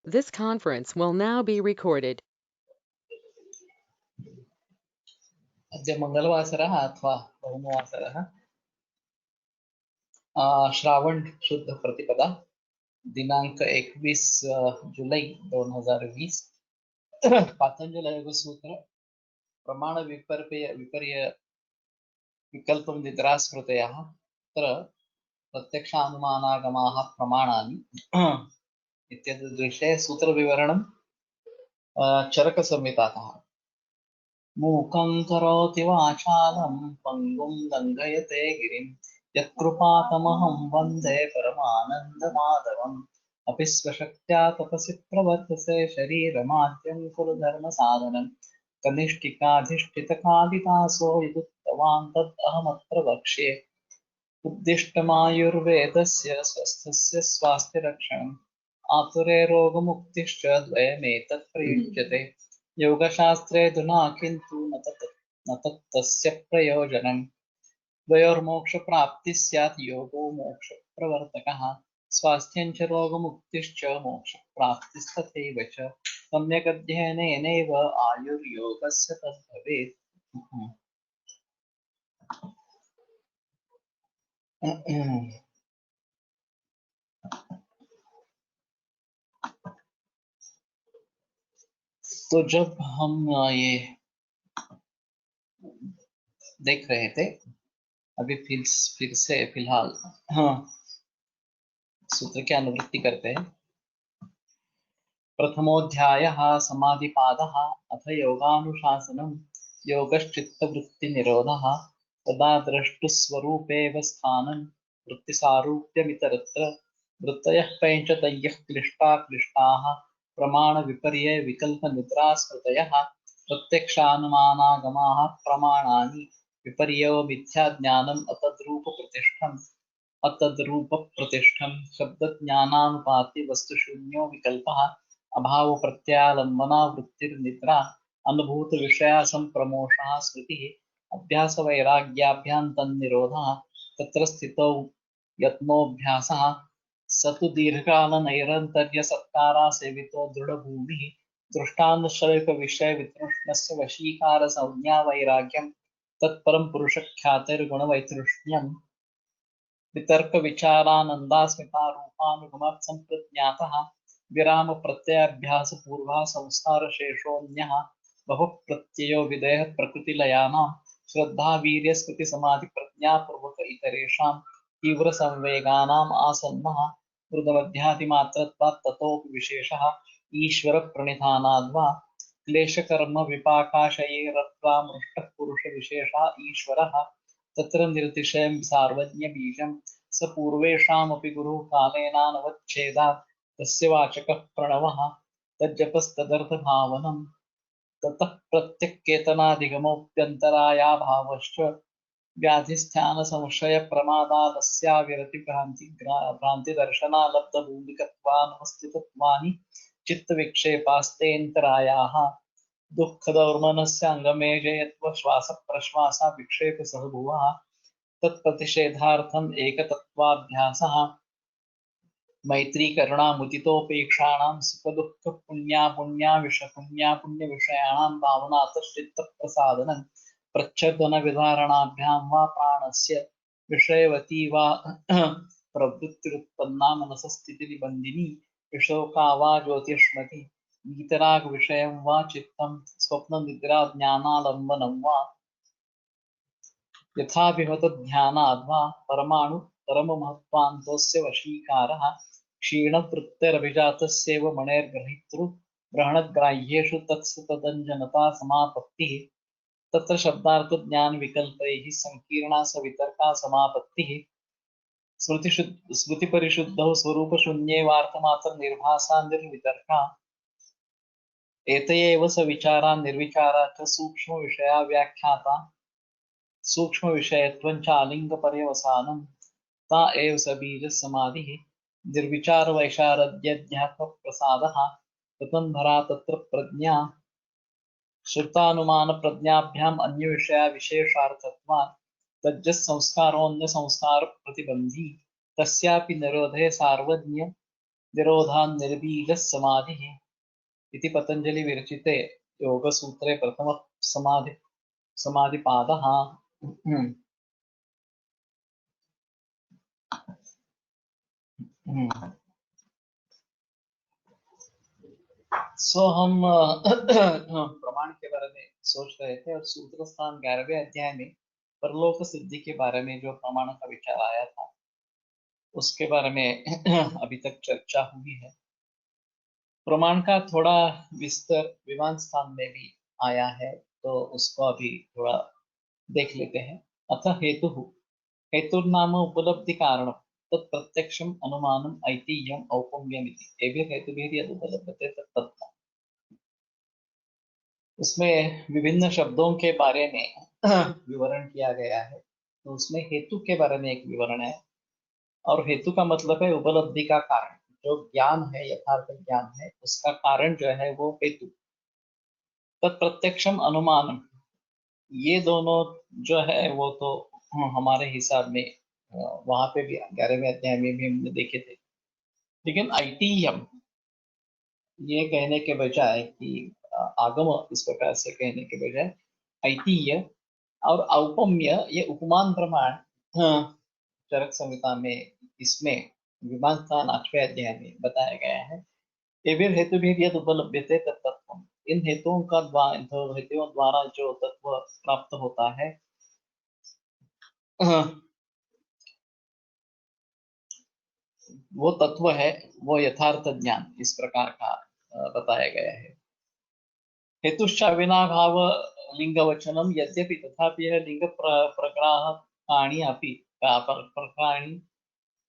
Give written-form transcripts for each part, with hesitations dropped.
This conference will now be recorded. अद्य मंगलवासरः अथवा भौमवासरः श्रावण शुद्ध प्रतिपदा दिनांक 21 जुलै 2020 पातंजल योग सूत्र प्रमाण विपर्य विकल्पं निद्रास्मृतयः तत्र प्रत्यक्षानुमानागमाः प्रमाणानि इत्यदृशे सूत्रविवरणं चरकसंहितातः मूकं करोति वाचालं पङ्गुं लङ्घयते गिरिं यत्कृपातमहं वन्दे परमानन्दमाधवम् अपि स्वशक्त्या तपसि प्रवर्तसे शरीरमाद्यं कुरु धर्मसाधनं कनिष्ठिकाधिष्ठितकालिदासो यदुक्तवान् तद् अहमत्र वक्ष्ये उद्दिष्टमायुर्वेदस्य स्वस्थस्य स्वास्थ्यरक्षणम् आतुरे रोगमुक्तिश्च द्वयमेतत् प्रयुज्यते योगशास्त्रे धुना किन्तु न तत् तस्य प्रयोजनम् द्वयोर्मोक्षप्राप्तिः स्यात् योगो मोक्षप्रवर्तकः स्वास्थ्यं च रोगमुक्तिश्च मोक्षप्राप्तिस्तथैव च सम्यक् अध्ययनेनैव आयुर्योगस्य तद्भवेत्। तो जब हम ये देख रहे थे अभी फिर से फिलहाल सूत्र की अनुवृत्ति करते हैं। प्रथमोऽध्यायः समाधिपादः अथ योगानुशासनं योगश्चित्तवृत्तिनिरोधः तदा द्रष्टुस्वरूपेव स्थानं वृत्तिसारूप्यमितरत्र वृत्तयः पञ्चतयः क्लिष्टाः प्रमाणविपर्यय विकल्पनिद्रास्मृतयः प्रत्यक्षानुमानागमाः प्रमाणानि विपर्यो मिथ्याज्ञानम् अतद्रूपप्रतिष्ठं शब्दज्ञानानुपाति वस्तुशून्यो विकल्पः अभाव प्रत्यालंबना वृत्तिर्निद्रा अनुभूत विषया संप्रमोषः स्मृतिः अभ्यास वैराग्याभ्यां तन्निरोधः तत्र स्थितौ यत्नोऽभ्यासः स तु दीर्घकाल नैरन्तर्य सत्कारा सेवितो दृढभूमिः दृष्टान्तशल्क विषय वितृष्णस्य वशीकार संज्ञा वैराग्यं तत्परं पुरुषख्यातिर्गुणवैतृष्ण्यम् वितर्क विचारानंदास्मिता रूपानुगमात् संप्रज्ञातः विराम प्रत्ययाभ्यास पूर्वा संस्कार शेषोऽन्यः बहु प्रत्ययो विदेह प्रकृति लयानां श्रद्धा वीर्य स्मृति समाधि प्रज्ञा पूर्वक इतरेषां तीव्र संवेगानाम् आसन्नः मृदमध्यादिमात्रत्वात् ततोऽपि विशेषः ईश्वर प्रणिधानाद्वा क्लेश कर्म विपाकाशयैरत्वा मृष्टः पुरुष विशेषः ईश्वरः तत्र निर्तिशयं सार्वज्ञ बीजं स पूर्वेषामपि गुरुः कालेनानवच्छेदात् तस्य वाचकः प्रणवः तज्जपस्तदर्थभावनं ततः प्रत्यक्केतनाधिगमोऽप्यन्तरायाभावश्च भ्रान्तिदर्शनालब्धभूमिकत्वानवस्थितत्वानि चित्तविक्षेपास्तेऽन्तरायाः दुःखदौर्मनस्य अङ्गमेजयत्व श्वासप्रश्वासा विक्षेप सहभुवः तत्प्रतिषेधार्थम् एकतत्वाभ्यासः मैत्री करुणा मुदितोपेक्षाणां सुखदुःख पुण्यापुण्यविषयाणां भावनातश्चित्तप्रसादनं प्रच्छद्वनविधारणाभ्यां वा प्राणस्य विषयवती वा प्रवृत्तिरुत्पन्ना मनसस्थितिनिबन्धिनी विशोका वा ज्योतिष्मति वीतरागविषयं वा चित्तं स्वप्ननिद्राज्ञानालम्बनं वा यथाभिमतध्यानाद्वा परमाणु परममहत्त्वान्तोऽस्य वशीकारः क्षीणवृत्तिरभिजातस्यैव मणेर्ग्रहीतृ ग्रहणग्राह्येषु तत्सतदञ्जनता समापत्तिः तत्र शब्दार्थज्ञानविकल्पैः संकीर्णा सवितर्का समापत्तिः स्मृतिपरिशुद्धौ स्वरूपशून्येवार्थमात्रनिर्भासा निर्वितर्का एतयैव सविचारा निर्विचारा च सूक्ष्मविषया व्याख्याता सूक्ष्मविषयत्वं च आलिङ्गपर्यवसानं ता एव सबीजसमाधिः निर्विचारवैशारद्यध्यात्मप्रसादः रतन्धरा तत्र प्रज्ञा श्रुतानुमानप्रज्ञाभ्याम् अन्यविषया विशेषार्थत्वात् तज्जः संस्कारोऽन्यसंस्कारप्रतिबन्धी तस्यापि निरोधे सार्वज्ञ निरोधान् निर्बीजः समाधिः इति पतंजलि विरचिते योगसूत्रे प्रथम समाधिपादः। सो हम प्रमाण के बारे में सोच रहे थे और सूत्र स्थान 11वें अध्याय में परलोक सिद्धि के बारे में जो प्रमाण का विचार आया था उसके बारे में अभी तक चर्चा हुई है। प्रमाण का थोड़ा विस्तार विमान स्थान में भी आया है, तो उसको अभी थोड़ा देख लेते हैं। अतः हेतु हेतुर्नाम उपलब्धि कारण तत्प्रत्यक्षम अनुमानम ऐतिह्यम औपम्यम इति एभिः हेतुभिः यद् उपलभ्यते तत्। उसमें विभिन्न शब्दों के बारे में विवरण किया गया है, तो उसमें हेतु के बारे में एक विवरण है, और हेतु का मतलब है उपलब्धि का कारण। जो ज्ञान है, यथार्थ ज्ञान है, उसका कारण जो है वो हेतु। तत्प्रत्यक्षम अनुमानम, ये दोनों जो है वो तो हमारे हिसाब में वहां पे भी 11वें अध्याय में भी हमने देखे थे। लेकिन ऐतिह्यम ये कहने के बजाय कि आगम इस प्रकार से कहने के बजाय ऐतिह्य और औपम्य ये उपमान प्रमाण चरक संहिता में इसमें विमान स्थान 8वें अध्याय में बताया गया है। एभिर हेतु भी यद उपलभ्यते तत्तत्वम्, इन हेतुओं का हेतुओं द्वारा जो तत्व प्राप्त होता है वो तत्व है वो यथार्थ ज्ञान, इस प्रकार का बताया गया है। हेतुश्च अविनाभाव लिंगवचनम यद्यपि तथापि यह लिंग प्रग्राहकाणि अपि प्रग्राहकाणि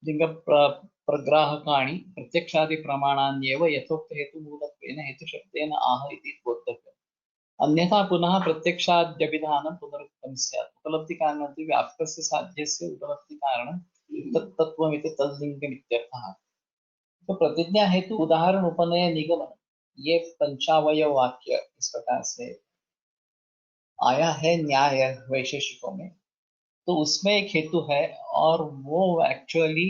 लिंग प्रग्राहकाणि प्रत्यक्षादि प्रमाणान्येव यथोक्त हेतुमूलत्वेन हेतुशब्देन आह इति बोद्धव्यम्। अन्यथा पुनः प्रत्यक्षाद्यभिधानं पुनरुक्तं स्यात्। उपलब्धि कारणं व्यापकस्य साध्यस्य उपलब्धि कारणं तत्त्वमिति तद्लिङ्गमित्यर्थः। तो प्रतिज्ञा हेतु उदाहरण उपनय निगमन ये पंचावय वाक्य इस प्रकार से आया है न्याय वैशेषिकों में, तो उसमें एक हेतु है, और वो एक्चुअली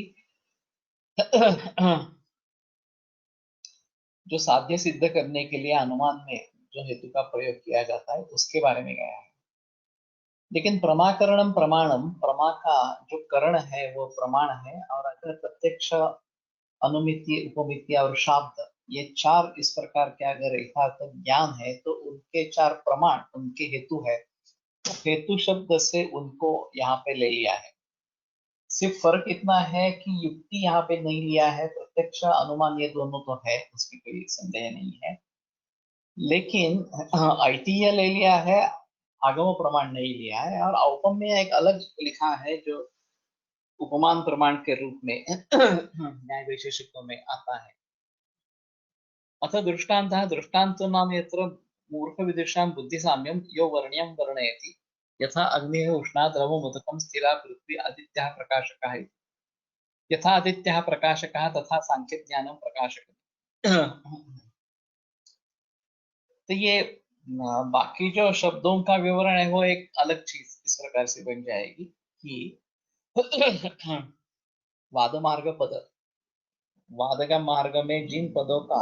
जो साध्य सिद्ध करने के लिए अनुमान में जो हेतु का प्रयोग किया जाता है उसके बारे में गया है। लेकिन प्रमाकरणम प्रमाणम, प्रमा का जो करण है वो प्रमाण है, और अगर प्रत्यक्ष अनुमिति उपमिति और शाब्द ये चार इस प्रकार के अगर यथार्थ ज्ञान है तो उनके चार प्रमाण उनके हेतु है। तो हेतु शब्द से उनको यहाँ पे ले लिया है। सिर्फ फर्क इतना है कि युक्ति यहाँ पे नहीं लिया है, प्रत्यक्ष अनुमान ये दोनों तो है, उसमें कोई संदेह नहीं है। लेकिन आईटीए ले लिया है, आगम प्रमाण नहीं लिया है, और औपम्य एक अलग लिखा है जो उपमान प्रमाण के रूप में न्याय वैशेषिकों में आता है। अथ दृष्टान्तः दृष्टान्तो नाम यत्र मूर्खविदुषां बुद्धिसाम्यं यो वर्ण्यं वर्णयति यथा अग्निः उष्णा द्रवमुदकं स्थिरा पृथ्वी आदित्यः प्रकाशकः इति। यथा आदित्यः प्रकाशकः तथा सांख्यज्ञानं प्रकाशकः। तो ये बाकी जो शब्दों का विवरण है वो एक अलग चीज इस प्रकार से बन जाएगी कि वाद मार्ग पद, वाद का मार्ग में जिन पदों का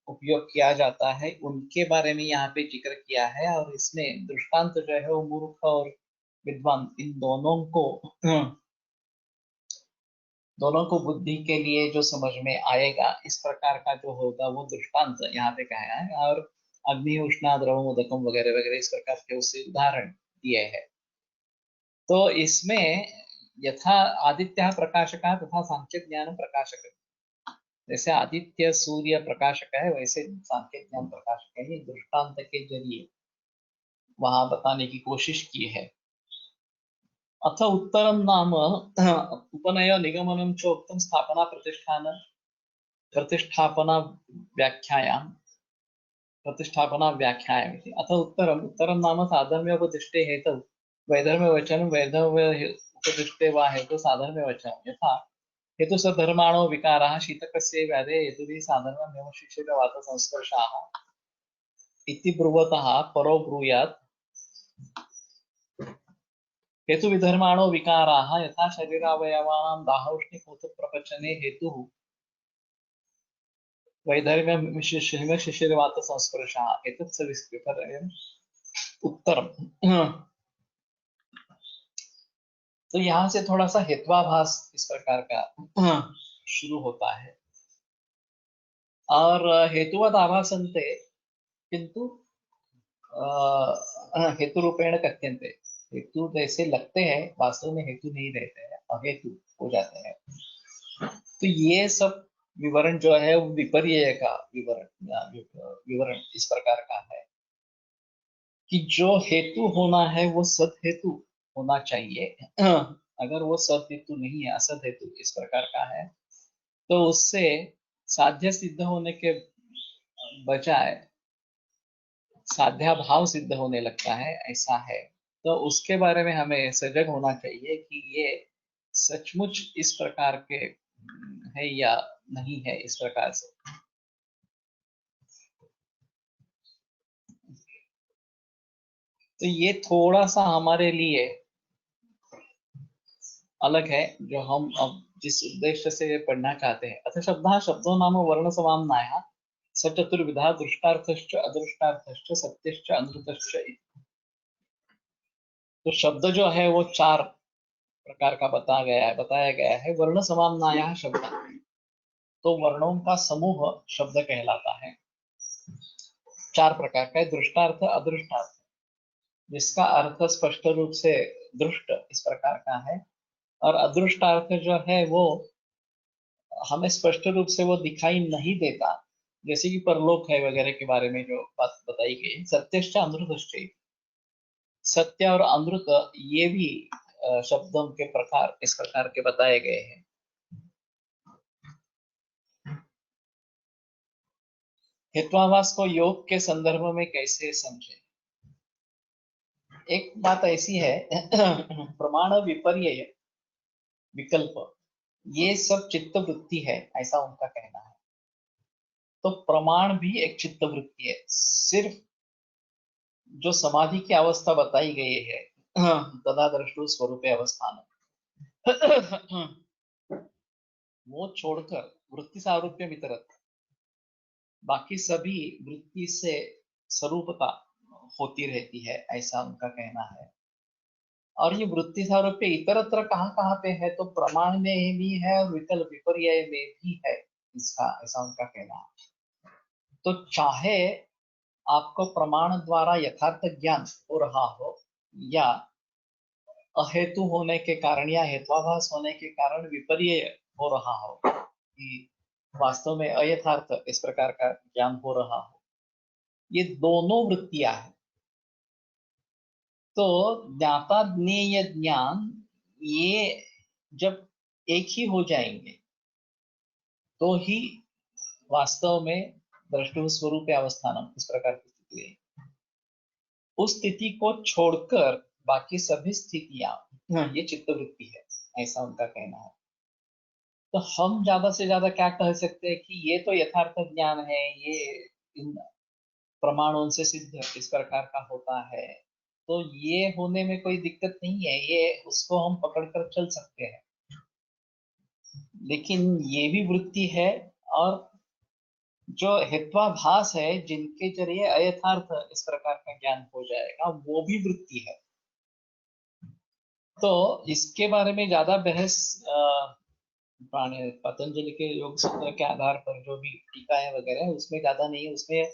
उपयोग किया जाता है उनके बारे में यहाँ पे जिक्र किया है, और इसमें दृष्टांत जो है वो मूर्ख और विद्वान इन दोनों को बुद्धि के लिए जो समझ में आएगा इस प्रकार का जो होगा वो दृष्टांत यहाँ पे कहा है। और अग्नि उष्णा द्रवम उदकम वगैरह वगैरह इस प्रकार के उससे उदाहरण दिए हैं। तो इसमें यथा आदित्य प्रकाशक तथा सांख्य ज्ञान प्रकाशक, जैसे आदित्य सूर्य प्रकाशक है वैसे सांख्य ज्ञान प्रकाशक है, ये दृष्टांत के जरिए वहां बताने की कोशिश की है। अथ उत्तरम नाम उपनय निगमनम चोक्तम स्थापना प्रतिष्ठापना व्याख्यायां प्रतिष्ठापना व्याख्यायाम इति। अथ उत्तरम उत्तरम नाम साधर्म्योपदिष्टे हेतु वैधर्म्य वचन वैधर्म्य उपदिष्टे वा हेतु साधर्म्य वचन यथा हेतु सधर्माणो विकाराः शीतकस्य व्याधे हेतुभिः साधर्म्यमेव शिशिर वात संस्पर्शाः इति ब्रुवतः परो ब्रूयात् हेतु विधर्माणो विकाराः यथा शरीरावयवानां दाहौष्णिक प्रपचने हेतुः वैधर्म्यं शिशिरवात संस्पर्शः एतत् सविस्तरम् उत्तरम। तो यहाँ से थोड़ा सा हेत्वाभास इस प्रकार का शुरू होता है। और हेतुवद आभासन्ते किंतु हेतु रूपेण कथ्यन्ते, हेतु जैसे लगते हैं वास्तव में हेतु नहीं रहते हैं, अहेतु हो जाते हैं। तो ये सब विवरण जो है वो विपर्यय का विवरण या विवरण इस प्रकार का है कि जो हेतु होना है वो सद हेतु होना चाहिए। अगर वो सद हेतु नहीं है, असद हेतु इस प्रकार का है, तो उससे साध्य सिद्ध होने के बजाय साध्या भाव सिद्ध होने लगता है, ऐसा है। तो उसके बारे में हमें सजग होना चाहिए कि ये सचमुच इस प्रकार के है या नहीं है, इस प्रकार से। तो ये थोड़ा सा हमारे लिए अलग है, जो हम अब जिस उद्देश्य से पढ़ना चाहते हैं। अथ शब्दः शब्दो नाम वर्ण समाम्नायः स चतुर्विधः दृष्टार्थश्च अदृष्टार्थश्च सत्यश्च अनृतश्च इति। तो शब्द जो है वो चार प्रकार का बताया गया है। वर्ण समाम्नायः शब्द, तो वर्णों का समूह शब्द कहलाता है। चार प्रकार का है, दृष्टार्थ अदृष्टार्थ, जिसका अर्थ स्पष्ट रूप से दृष्ट इस प्रकार का है, और अदृष्टार्थ जो है वो हमें स्पष्ट रूप से वो दिखाई नहीं देता, जैसे कि परलोक है वगैरह के बारे में जो बात बताई गई। सत्यश्च अमृतश्च, सत्य और अमृत ये भी शब्दों के प्रकार इस प्रकार के बताए गए हैं। हेत्वाभास को योग के संदर्भ में कैसे समझे? एक बात ऐसी है, प्रमाण विपर्यय विकल्प ये सब चित्त वृत्ति है, ऐसा उनका कहना है। तो प्रमाण भी एक चित्त वृत्ति है। सिर्फ जो समाधि की अवस्था बताई गई है, तदा दृष्टु स्वरूपे अवस्थान, वो छोड़कर वृत्ति सारूप्य वितरत, बाकी सभी वृत्ति से स्वरूपता होती रहती है, ऐसा उनका कहना है। और ये वृत्ति सारूप्य इतरत्र कहाँ कहाँ पे है, तो प्रमाण में भी है और विकल्प विपर्यय में भी है, इसका ऐसा उनका कहना है। तो चाहे आपको प्रमाण द्वारा यथार्थ ज्ञान हो रहा हो, या अहेतु होने के कारण या हेत्वाभास होने के कारण विपर्यय हो रहा हो, कि वास्तव में अयथार्थ इस प्रकार का ज्ञान हो रहा हो, ये दोनों वृत्तियां हैं। तो ज्ञाता ज्ञेय ज्ञान ये जब एक ही हो जाएंगे तो ही वास्तव में द्रष्टु स्वरूप अवस्थानम इस प्रकार की स्थिति है। उस स्थिति को छोड़कर बाकी सभी स्थितियां ये चित्तवृत्ति है, ऐसा उनका कहना है। तो हम ज्यादा से ज्यादा क्या कह सकते हैं कि ये तो यथार्थ ज्ञान है, ये इन प्रमाणों से सिद्ध इस प्रकार का होता है, तो ये होने में कोई दिक्कत नहीं है, ये उसको हम पकड़कर चल सकते हैं। लेकिन ये भी वृत्ति है, और जो हेत्वाभास है जिनके जरिए अयथार्थ इस प्रकार का ज्ञान हो जाएगा, वो भी वृत्ति है। तो इसके बारे में ज्यादा बहस पतंजलि के योग सूत्र के आधार पर जो भी टीकाएं वगैरह है उसमें ज्यादा नहीं है। उसमें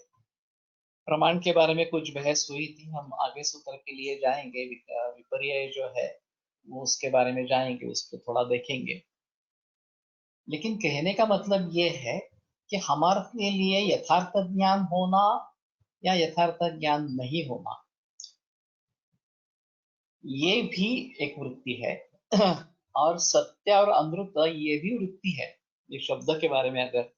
प्रमाण के बारे में कुछ बहस हुई थी, हम आगे सूत्र के लिए जाएंगे, विपर्यय जो है वो उसके बारे में जाएंगे, उसको थोड़ा देखेंगे। लेकिन कहने का मतलब ये है कि हमारे लिए यथार्थ ज्ञान होना या यथार्थ ज्ञान नहीं होना, ये भी एक वृत्ति है। और सत्य और अमृत ये भी वृत्ति है। ये शब्द के बारे में अगर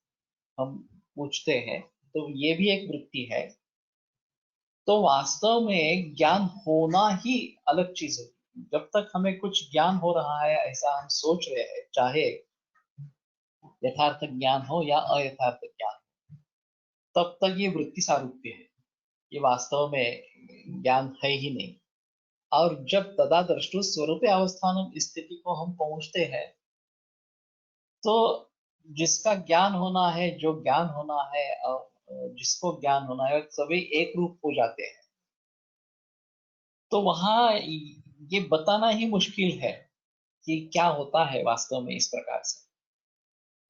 हम पूछते हैं तो ये भी एक वृत्ति है। तो वास्तव में ज्ञान होना ही अलग चीज है। जब तक हमें कुछ ज्ञान हो रहा है ऐसा हम सोच रहे हैं, चाहे यथार्थ ज्ञान हो या अयथार्थ ज्ञान, तब तक ये वृत्ति सारूप्य है, ये वास्तव में ज्ञान है ही नहीं। और जब तदा दृष्टु स्वरूप अवस्थान स्थिति को हम पहुंचते हैं, तो जिसका ज्ञान होना है, जो ज्ञान होना है और जिसको ज्ञान होना है, सभी एक रूप हो जाते हैं। तो वहां ये बताना ही मुश्किल है कि क्या होता है वास्तव में इस प्रकार से।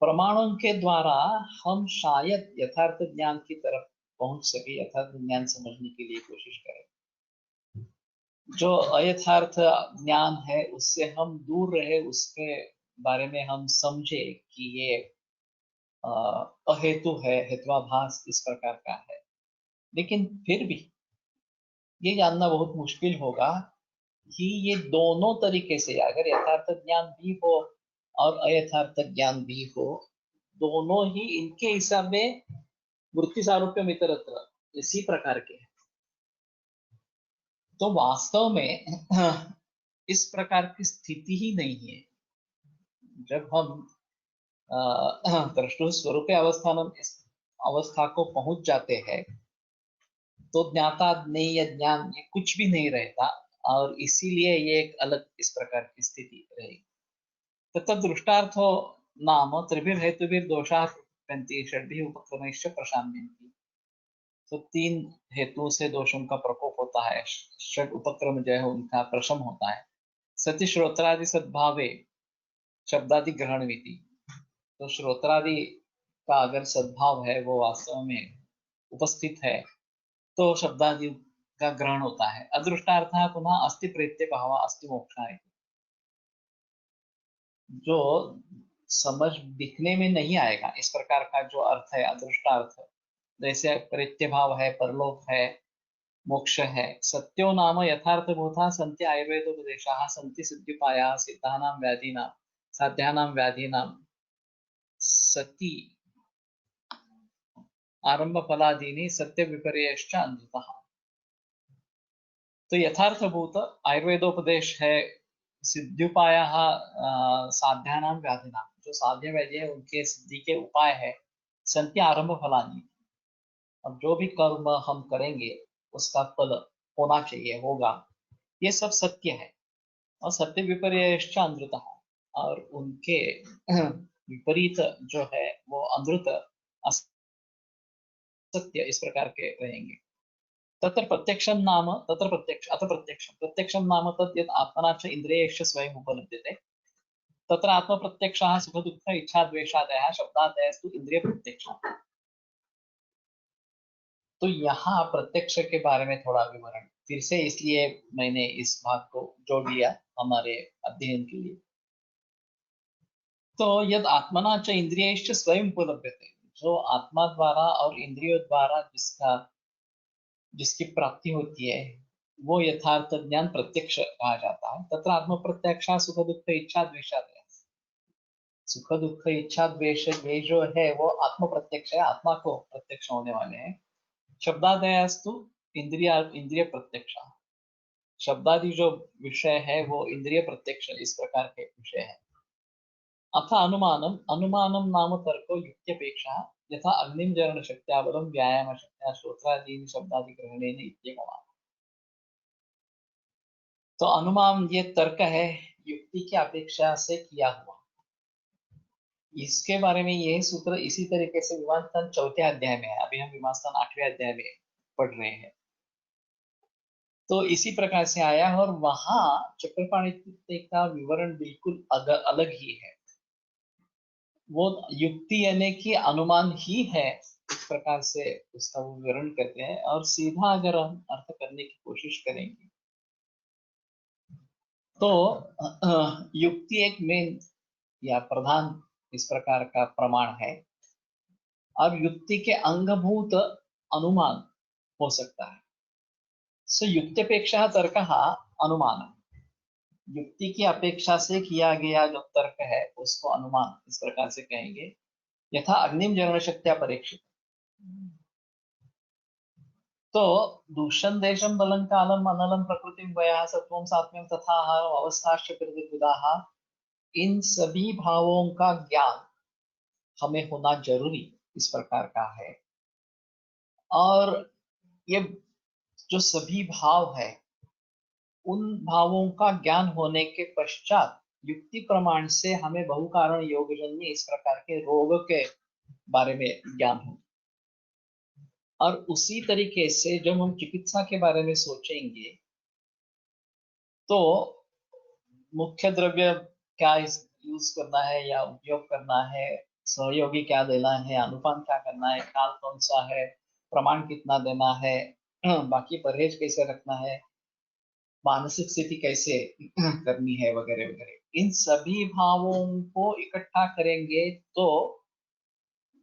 प्रमाणों के द्वारा हम शायद यथार्थ ज्ञान की तरफ पहुंच सके, यथार्थ ज्ञान समझने के लिए कोशिश करें। जो अयथार्थ ज्ञान है उससे हम दूर रहे, उसके बारे में हम समझे कि ये अहेतु है, हेत्वाभास इस प्रकार का है। लेकिन फिर भी ये जानना बहुत मुश्किल होगा कि ये दोनों तरीके से, अगर यथार्थ ज्ञान भी हो और अयथार्थ ज्ञान भी हो, दोनों ही इनके हिसाब में वृत्ति सारूप्यम इतरत्र इसी प्रकार के हैं। तो वास्तव में इस प्रकार की स्थिति ही नहीं है। जब हम दृष्टु स्वरूप अवस्थानम इस अवस्था को पहुंच जाते हैं तो ज्ञाता ज्ञेय ज्ञान ये कुछ भी नहीं रहता, और इसीलिए ये एक अलग इस प्रकार की स्थिति रहेगी। तथा दृष्टार्थो नाम त्रिभिर्हेतुभिर्दोषाः प्रपद्यन्ते षड्भिः उपक्रमैश्च प्रशाम्यन्ति। तो तीन हेतुओं से दोषों का प्रकोप होता है, षड उपक्रम जो है उनका प्रशम होता है। सति श्रोत्रादि सद्भावे शब्दादि ग्रहण विधि। तो श्रोत्रादि का अगर सद्भाव है, वो वास्तव में उपस्थित है, तो शब्दादि का ग्रहण होता है। अदृष्टार्थः पुनः अस्ति प्रेत्य भाव अस्ति मोक्षाय। जो समझ दिखने में नहीं आएगा इस प्रकार का जो अर्थ है अदृष्टार्थ, जैसे प्रेत्य भाव है, परलोक है, मोक्ष है। सत्यो नाम यथार्थ भूता सन्ति आयुर्वेदोपदेशाः सन्ति सिद्धिपायाः सिद्धानां व्याधीनां साध्यानां व्याधीनां सति आरंभ फलादीनि सत्य विपर्ययश्च अनृतः। तो यथार्थभूत आयुर्वेदोपदेश है, सिद्ध्युपाय साध्यानाम व्याधिनाम, जो साध्य व्याधि है उनके सिद्धि के उपाय है। संति आरंभ फलानी, अब जो भी कर्म हम करेंगे उसका फल होना चाहिए, होगा, ये सब सत्य है। और सत्य विपर्ययश्च अनृतः, और उनके विपरीत जो है वो अनृत असत्य इस प्रकार के रहेंगे। तत्र प्रत्यक्षम नाम तत्र प्रत्यक्ष अथ प्रत्यक्षम नाम तत् यत् आत्मना च इन्द्रियेषु स्वयं उपलभ्यते। तत्र आत्मप्रत्यक्षः सुख दुःख इच्छा द्वेषादयः शब्दादयस्तु इंद्रिय प्रत्यक्षः। तो यहाँ प्रत्यक्ष के बारे में थोड़ा विवरण फिर से, इसलिए मैंने इस भाग को जोड़ लिया हमारे अध्ययन के लिए। तो यद आत्मना च इंद्रियेषु स्वयं उपलभ्यते, जो आत्मा द्वारा और इंद्रियों द्वारा जिसकी प्राप्ति होती है, वो यथार्थ ज्ञान प्रत्यक्ष कहा जाता है। तत्र आत्म प्रत्यक्ष सुख दुख इच्छा द्वेषादय, सुख दुख इच्छा द्वेष ये जो है वो आत्म प्रत्यक्ष है, आत्मा को प्रत्यक्ष होने वाले हैं। शब्दादयस्तु इंद्रिय प्रत्यक्ष, शब्दादि जो विषय है वो इंद्रिय प्रत्यक्ष इस प्रकार के विषय है। अथ अनुमानम, अनुमानम नाम तर्को युक्त्यपेक्षा यथा अग्निम जरण शक्त्या बलम व्यायाम शक्त्या श्रोत्रादीनि शब्दादि ग्रहणेन इत्येवम्। तो अनुमान ये तर्क है युक्ति की अपेक्षा से किया हुआ। इसके बारे में यह सूत्र इसी तरीके से विमानस्थान चौथे अध्याय में है, अभी हम विमानस्थान 8वें अध्याय में पढ़ रहे हैं। तो इसी प्रकार से आया, और वहां चक्रपाणि का विवरण बिल्कुल अलग ही है। वो युक्ति यानी कि अनुमान ही है, इस प्रकार से उसका विवरण करते हैं। और सीधा अगर हम अर्थ करने की कोशिश करेंगे तो युक्ति एक मेन या प्रधान इस प्रकार का प्रमाण है, और युक्ति के अंगभूत अनुमान हो सकता है। सो युक्त्यपेक्षा तर्क अनुमान, युक्ति की अपेक्षा से किया गया जो तर्क है उसको अनुमान इस प्रकार से कहेंगे। यथा अग्निम जरण शक्त्या परीक्षित, तो दूषण देशम बलं कालम अनलम प्रकृति वया सत्वम सात्म्यम तथा अवस्थाश्च प्रतिविधाः, इन सभी भावों का ज्ञान हमें होना जरूरी इस प्रकार का है। और ये जो सभी भाव है, उन भावों का ज्ञान होने के पश्चात युक्ति प्रमाण से हमें बहुकारण योगजन्य इस प्रकार के रोग के बारे में ज्ञान हो। और उसी तरीके से जब हम चिकित्सा के बारे में सोचेंगे तो मुख्य द्रव्य क्या यूज करना है या उपयोग करना है, सहयोगी क्या देना है, अनुपान क्या करना है, काल कौन सा है, प्रमाण कितना देना है, बाकी परहेज कैसे रखना है, मानसिक स्थिति कैसे करनी है, वगैरह वगैरह, इन सभी भावों को इकट्ठा करेंगे तो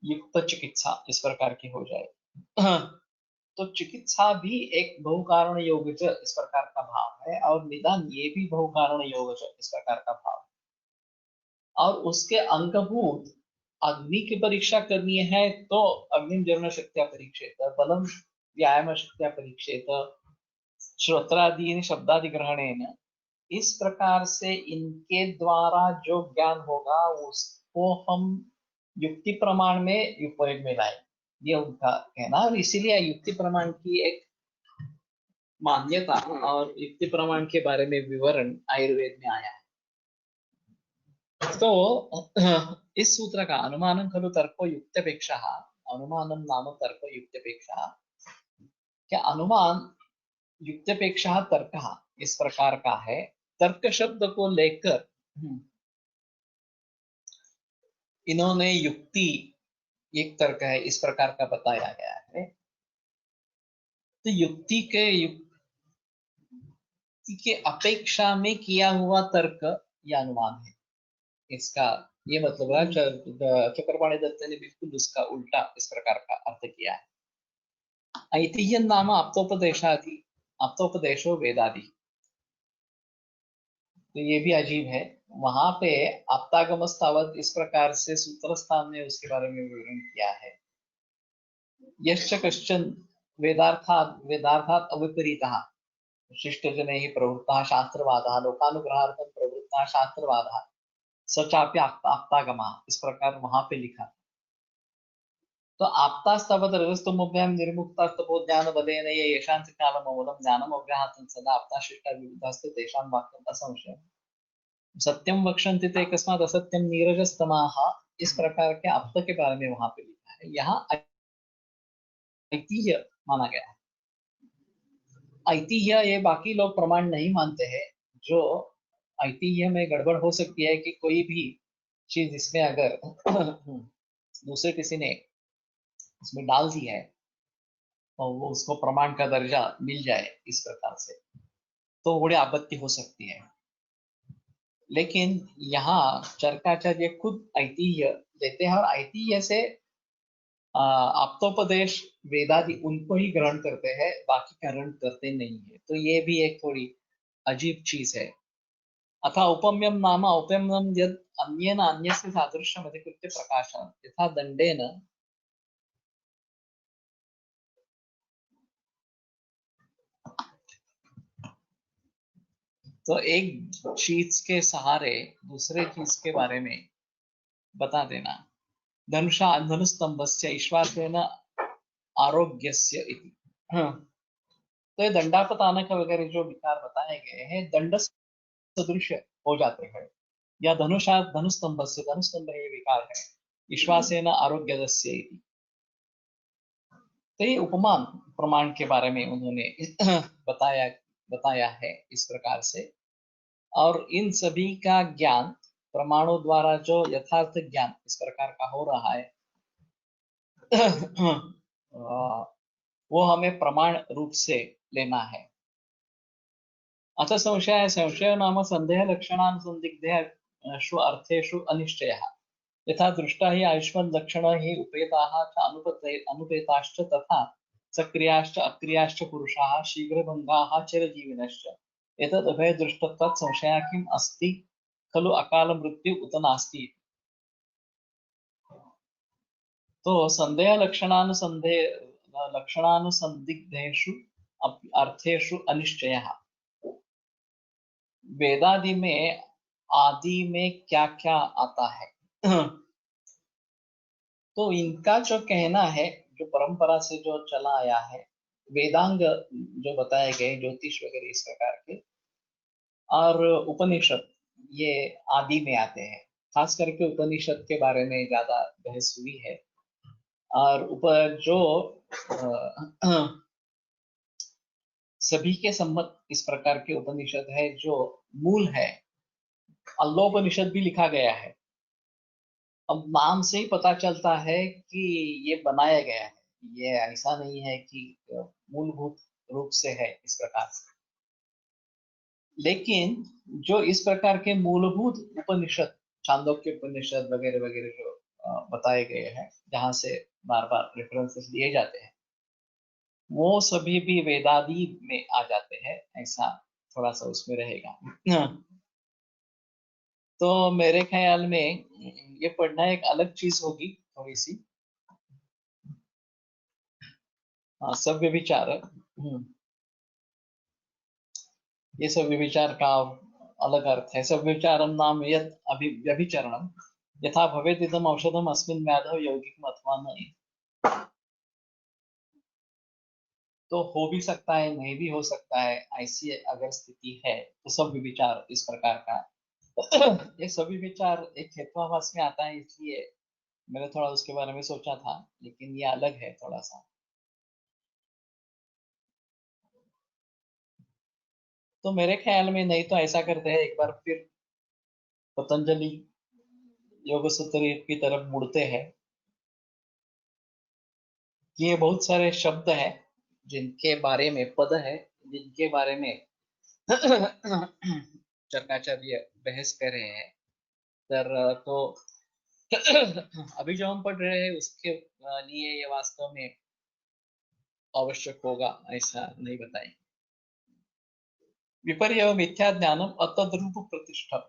युक्त चिकित्सा इस प्रकार की हो जाए। तो चिकित्सा भी एक बहुकारण योगज इस प्रकार का भाव है और निदान ये भी बहुकारण योगज इस प्रकार का भाव, और उसके अंगभूत अग्नि की परीक्षा करनी है तो अग्निम जरण शक्त्या परीक्षेत, बलम व्यायाम शक्त्या परीक्षेत, श्रोत्रादि शब्दादि ग्रहणेन, इस प्रकार से इनके द्वारा जो ज्ञान होगा उसको हम युक्ति प्रमाण में उपयोग में लाए, ये उनका कहना। और इसीलिए युक्ति प्रमाण की एक मान्यता और युक्ति प्रमाण के बारे में विवरण आयुर्वेद में आया है। तो इस सूत्र का अनुमानं खलु तर्को युक्त्यपेक्षा, अनुमानं नाम तर्को युक्त्यपेक्षा, क्या अनुमान युक्त्यपेक्षा तर्क इस प्रकार का है। तर्क शब्द को लेकर इन्होंने युक्ति एक तर्क है इस प्रकार का बताया गया है। तो युक्ति के अपेक्षा में किया हुआ तर्क या अनुमान है, इसका ये मतलब है। चक्रपाणि दत्त ने बिल्कुल उसका उल्टा इस प्रकार का अर्थ किया है। ऐतिह्यं नाम आप्तोपदेशादि, आप्तोपदेशो वेदादि, तो ये भी अजीब है। वहां पे आप्तागमस्तावत इस प्रकार से सूत्रस्थान ने उसके बारे में विवरण किया है। यश्च कश्चन वेदार्थात् वेदार्थात् अविपरीतः शिष्टजनैः प्रवृत्तः शास्त्रवादः लोकानुग्रहार्थं प्रवृत्तः शास्त्रवादः स चापि आप्तागमः, इस प्रकार वहां पे लिखा। तो आप्तास्तवत् रजस्तमोभ्यां निर्मुक्तास्तपो ज्ञानबलेन ये येषां च कालममूलं ज्ञानम् अव्याहतं सदा आप्ताशिष्टा विविधास्ते तेषां वाक्यम् असंशयम् सत्यम वक्षन्ति ते कस्मात् असत्यम नीरजस्तमाः, इस प्रकार के आप्त के बारे में वहां पे लिखा है। यहाँ ऐतिह्य माना गया है। ऐतिह्य ये बाकी लोग प्रमाण नहीं मानते हैं। जो ऐतिह्य में गड़बड़ हो सकती है कि कोई भी चीज इसमें अगर दूसरे किसी ने इसमें डाल दी है और वो उसको प्रमाण का दर्जा मिल जाए इस प्रकार से, तो बड़ी आपत्ति हो सकती है। लेकिन यहाँ चरकाचार्य खुद ऐतिह्य देते हैं और ऐतिह्य से आप्तोपदेश वेदादि उनको ही ग्रहण करते हैं, बाकी ग्रहण करते नहीं है। तो ये भी एक थोड़ी अजीब चीज है। अथा उपम्यम नाम उपम्यम यद अन्येन अन्यस्य सादृश्यम अधिकृत्य प्रकाशनं यथा दंडेन, तो एक चीज के सहारे दूसरे चीज के बारे में बता देना। धनुषा धनुस्तंभस्य ईश्वासेन आरोग्यस्य इति। तो ये दंडापतानक वगैरह जो विकार बताए गए हैं दंड सदृश हो जाते हैं, या धनुषा धनुस्तंभस्य, धनुस्तंभ ये विकार है, ईश्वासेन आरोग्यस्य इति। तो ये उपमान प्रमाण के बारे में उन्होंने बताया है इस प्रकार से। और इन सभी का ज्ञान प्रमाणों द्वारा जो यथार्थ ज्ञान इस प्रकार का हो रहा है वो हमें प्रमाण रूप से लेना है। अथ संशय, संशय नाम संदेह लक्षणानुसंदिग्धेषु अर्थेषु अनिश्चयः यथा दृष्टा हि आयुष्मद् लक्षणा हि उपेताः च अनुपेताश्च तथा सक्रियाश्च अक्रियाश्च पुरुषाः शीघ्रभङ्गाः चिरजीविनश्च एतद् अभयदृष्टत्वात् संशयः किम् अस्ति खलु अकाल मृत्यु उत नास्ति। तो संदेह लक्षणानुसंदिग्धेषु अर्थेषु अनिश्चयः, वेदादि में आदि में क्या क्या आता है तो इनका जो कहना है, जो परंपरा से जो चला आया है, वेदांग जो बताए गए ज्योतिष वगैरह इस प्रकार के, और उपनिषद ये आदि में आते हैं। खास करके उपनिषद के बारे में ज्यादा बहस हुई है। और ऊपर जो सभी के सम्मत इस प्रकार के उपनिषद है जो मूल है, अल्लोपनिषद भी लिखा गया है। अब नाम से ही पता चलता है कि ये बनाया गया है, ये ऐसा नहीं है कि मूलभूत रूप से है इस प्रकार से। लेकिन जो इस प्रकार के मूलभूत उपनिषद, छांदोग्य उपनिषद वगैरह वगैरह जो बताए गए हैं, जहां से बार बार रेफरेंसेस लिए जाते हैं, वो सभी भी वेदादि में आ जाते हैं, ऐसा थोड़ा सा उसमें रहेगा। तो मेरे ख्याल में ये पढ़ना एक अलग चीज होगी थोड़ी सी। सव्य विचार, ये सव्य विचार का अलग अर्थ है। सव्य विचारम नाम यत् व्यभिचरणम यथा भवेत् इदम औषधम अस्मिन् व्याधौ यौगिकम अथवा न। तो हो भी सकता है, नहीं भी हो सकता है, ऐसी अगर स्थिति है तो सव्य विचार इस प्रकार का। ये सभी विचार एक हेत्वाभास में आता है, इसलिए मैंने थोड़ा उसके बारे में सोचा था, लेकिन ये अलग है थोड़ा सा। तो मेरे ख्याल में नहीं तो ऐसा करते हैं, एक बार फिर पतंजलि योग सूत्र की तरफ मुड़ते हैं कि ये बहुत सारे शब्द हैं जिनके बारे में, पद है जिनके बारे में चरकाचार्य बहस कर रहे हैं। तो अभी जो हम पढ़ रहे हैं उसके लिए ये वास्तव में आवश्यक होगा ऐसा नहीं बताएं। विपर्य मिथ्या ज्ञानम अतद्रूप प्रतिष्ठम,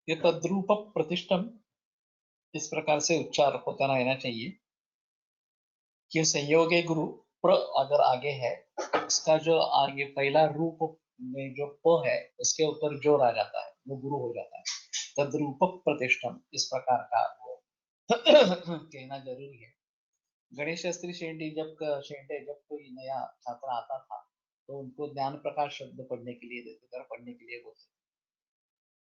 ये तद्रूप प्रतिष्ठम इस प्रकार से उच्चार होता रहना चाहिए कि संयोगे गुरु प्र अगर आगे है, उसका जो आगे पहला रूप में जो प है उसके ऊपर जोर आ जाता है, वो गुरु हो जाता है। तद्रूप प्रतिष्ठम इस प्रकार का वो कहना जरूरी है। गणेश शास्त्री शेंडे जब कोई नया छात्र आता था तो उनको ज्ञान प्रकाश शब्द पढ़ने के लिए देते थे, पढ़ने के लिए बोलते।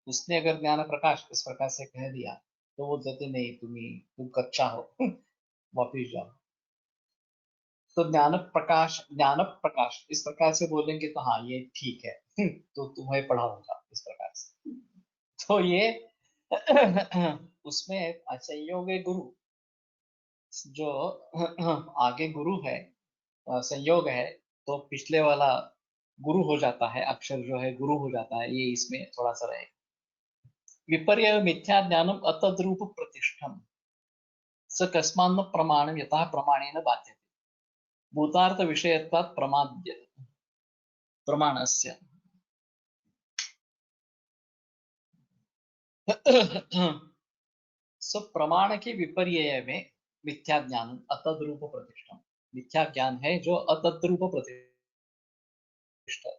उसने अगर ज्ञान प्रकाश इस प्रकार से कह दिया तो वो कहते नहीं, तुम कच्चा हो, वापिस जाओ। तो ज्ञान प्रकाश इस प्रकार से बोलेंगे तो हाँ ये ठीक है, तो तुम्हें पढ़ाऊंगा इस प्रकार से। तो ये उसमें संयोग गुरु, जो आगे गुरु है, संयोग है, तो पिछले वाला गुरु हो जाता है, अक्षर जो है गुरु हो जाता है, ये इसमें थोड़ा सा रहेगा। विपर्य मिथ्या ज्ञानम अतद्रूप प्रतिष्ठम स कस्मान्न प्रमाणम यथा प्रमाणेन बाध्यते भूतार्थ विषयत्वात् प्रमाद्य प्रमाणस्य। सो प्रमाण के विपर्य में मिथ्या ज्ञान अतद्रूप प्रतिष्ठम, मिथ्या ज्ञान है जो अतद्रूप प्रतिष्ठा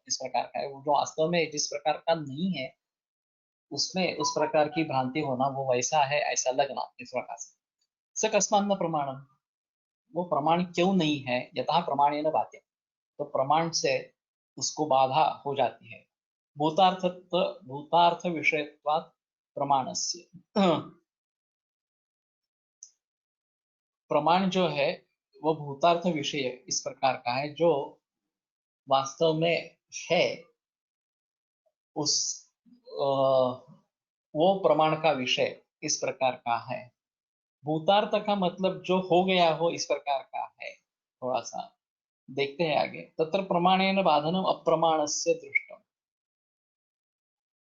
इस प्रकार का है, वो जो वास्तव में जिस प्रकार का नहीं है, उसमें उस प्रकार की भ्रांति होना, वो वैसा है ऐसा लगना इस प्रकार से। स कस्मान्न प्रमाणम, वो प्रमाण क्यों नहीं है, यथा प्रमाणेन बाध्य, तो प्रमाण से उसको बाधा हो जाती है। भूतार्थ विषयत्वात् प्रमाणस्य, प्रमाण जो है वो भूतार्थ विषय इस प्रकार का है, जो वास्तव में है, उस वो प्रमाण का विषय इस प्रकार का है। भूतार्थ का मतलब जो हो गया हो इस प्रकार का है। थोड़ा सा देखते हैं आगे। तत्र प्रमाणेन बाधनम अप्रमाणस्य दृष्टम,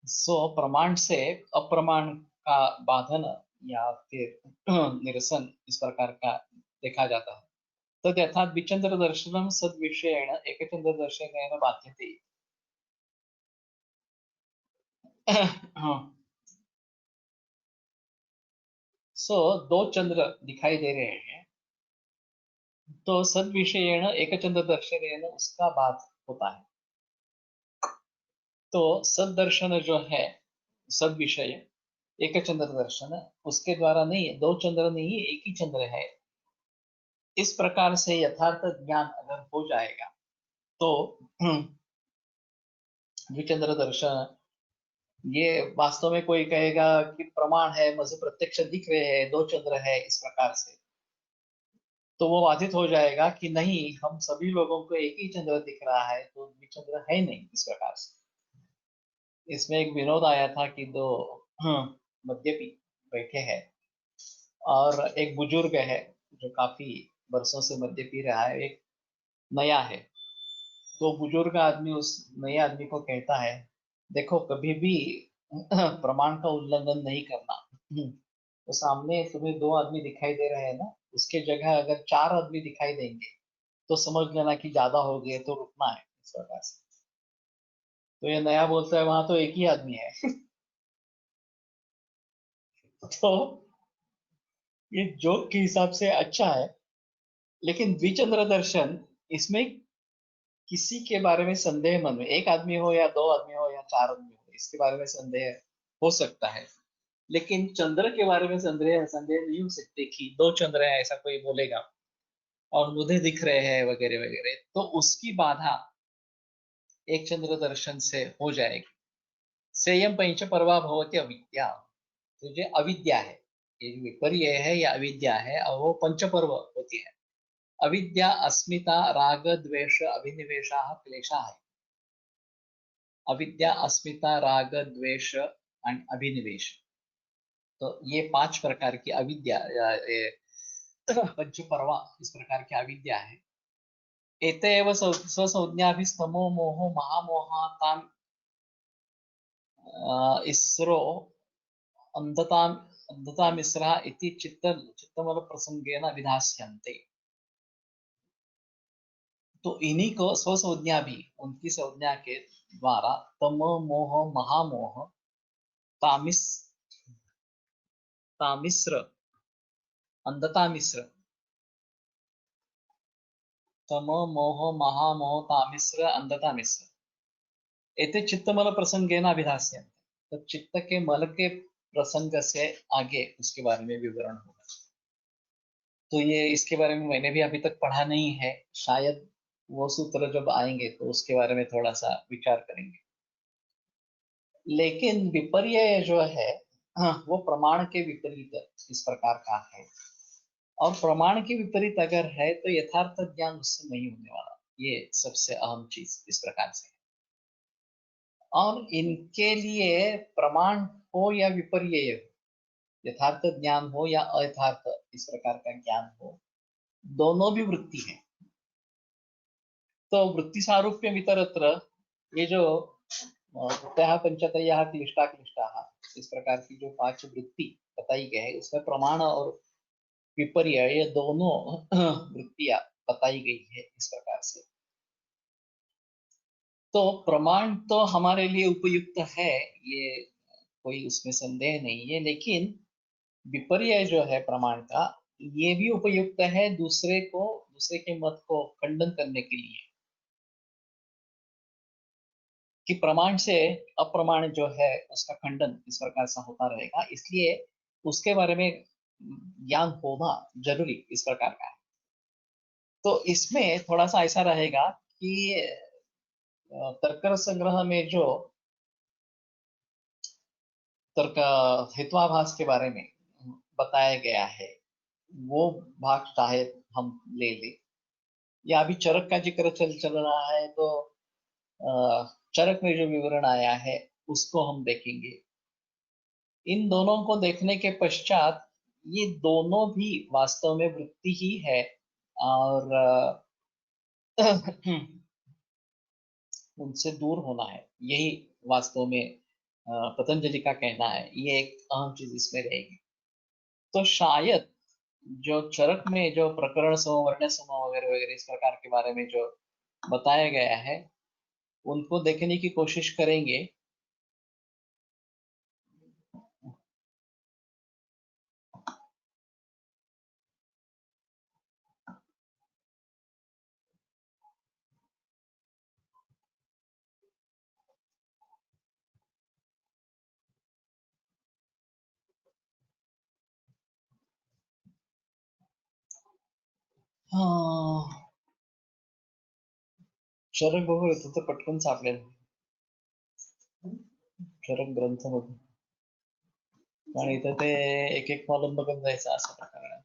सो प्रमाण से अप्रमाण का बाधन या फिर निरसन इस प्रकार का देखा जाता है। तद यथात विचंद्र दर्शनम सद विषयेण एकचंद्र दर्शनेन बाध्यते। सो दो चंद्र दिखाई दे रहे हैं, तो सद विषयेण एकचंद्र दर्शनेन उसका बाध होता है। तो सद दर्शन जो है, सद विषय एक चंद्र दर्शन, उसके द्वारा नहीं है, दो चंद्र नहीं है, एक ही चंद्र है। इस प्रकार से यथार्थ ज्ञान अगर हो जाएगा तो द्विचंद्र दर्शन ये वास्तव में कोई कहेगा कि प्रमाण है, मुझे प्रत्यक्ष दिख रहे हैं, दो चंद्र है इस प्रकार से, तो वो बाधित हो जाएगा कि नहीं, हम सभी लोगों को एक ही चंद्र दिख रहा है, तो द्विचंद्र है नहीं इस प्रकार से। इसमें एक विनोद आया था कि दो मद्यपी बैठे हैं और एक बुजुर्ग है जो काफी वर्षों से मद्य पी रहा है, एक नया है। तो बुजुर्ग आदमी उस नए आदमी को कहता है, देखो कभी भी प्रमाण का उल्लंघन नहीं करना। तो सामने तुम्हें दो आदमी दिखाई दे रहे हैं ना, उसके जगह अगर चार आदमी दिखाई देंगे तो समझ लेना कि ज्यादा हो गए, तो रुकना है इस प्रकार से। तो ये नया बोलता है, वहां तो एक ही आदमी है। तो ये जोक के हिसाब से अच्छा है, लेकिन द्विचंद्र दर्शन, इसमें किसी के बारे में संदेह मन में, एक आदमी हो या दो आदमी हो या चार आदमी हो, इसके बारे में संदेह हो सकता है, लेकिन चंद्र के बारे में संदेह संदेह नहीं हो सकते कि दो चंद्र हैं ऐसा कोई बोलेगा और मुझे दिख रहे हैं वगैरह वगैरह, तो उसकी बाधा एक चंद्र दर्शन से हो जाएगी। सेयम पंच पर्वा भवती अविद्या, तो जो अविद्या है, ये जो विपर्य है या अविद्या है, और वो पंचपर्व होती है। अविद्या अस्मिता राग द्वेष अभिनिवेशा क्लेशा है। अविद्या अस्मिता राग द्वेष एंड अभिनिवेश, तो ये पांच प्रकार की अविद्या पंच पर्वा इस प्रकार की अविद्या है। एतएव स्वसंज्ञाभिस्तमो मोहो महामोहा ताम इसरो अंधताम अंधतामिस्रा इति चित्तमल प्रसंगेन विधास्यन्ते। तो इन्हीं को स्वसंज्ञा भी, उनकी संज्ञा के द्वारा तम मोह महामोह तामिस तामिश्र अंधतामिश्र, तम मोह महामोह तामिश्र अंधतामिश्र, एते चित्तमल प्रसंगेन अभिधास्यन्ते। तो चित्त के मल के प्रसंग से आगे उसके बारे में विवरण होगा। तो ये इसके बारे में मैंने भी अभी तक पढ़ा नहीं है, शायद वो सूत्र जब आएंगे तो उसके बारे में थोड़ा सा विचार करेंगे। लेकिन विपर्य जो है, वो प्रमाण के विपरीत इस प्रकार का है, और प्रमाण के विपरीत अगर है तो यथार्थ ज्ञान उससे नहीं होने वाला, ये सबसे अहम चीज इस प्रकार से है। और इनके लिए प्रमाण हो या विपर्य हो, यथार्थ ज्ञान हो या अयथार्थ इस प्रकार का ज्ञान हो, दोनों भी वृत्ति है। तो वृत्ति सारूप्य इतरत्र, ये जो वृत्तयः पंचतयः क्लिष्टा क्लिष्टाः, इस प्रकार की जो पांच वृत्ति बताई गई है, उसमें प्रमाण और विपर्य ये दोनों वृत्तियां बताई गई है इस प्रकार से। तो प्रमाण तो हमारे लिए उपयुक्त है, ये कोई उसमें संदेह नहीं है, लेकिन विपर्य जो है प्रमाण का, ये भी उपयुक्त है दूसरे के मत को खंडन करने के लिए, कि प्रमाण से अप्रमाण जो है उसका खंडन इस प्रकार से होता रहेगा, इसलिए उसके बारे में ज्ञान होना जरूरी इस प्रकार का है। तो इसमें थोड़ा सा ऐसा रहेगा कि तर्क संग्रह में जो तर्क हेत्वाभास के बारे में बताया गया है, वो भाग चाहे हम ले ले, या अभी चरक का जिक्र चल चल रहा है, तो चरक में जो विवरण आया है उसको हम देखेंगे। इन दोनों को देखने के पश्चात ये दोनों भी वास्तव में वृत्ति ही है, और उनसे दूर होना है, यही वास्तव में पतंजलि का कहना है। ये एक अहम चीज इसमें रहेगी। तो शायद जो चरक में जो प्रकरण समूह वर्ण समूह वगैरह वगैरह इस प्रकार के बारे में जो बताया गया है, उनको देखने की कोशिश करेंगे। हाँ, चरक बघू येतो तर पटकन सापडेल. अक्षरं ग्रंथमधून, कारण इथं ते एक एक कॉलम बघत जायचं असं प्रकार आहे.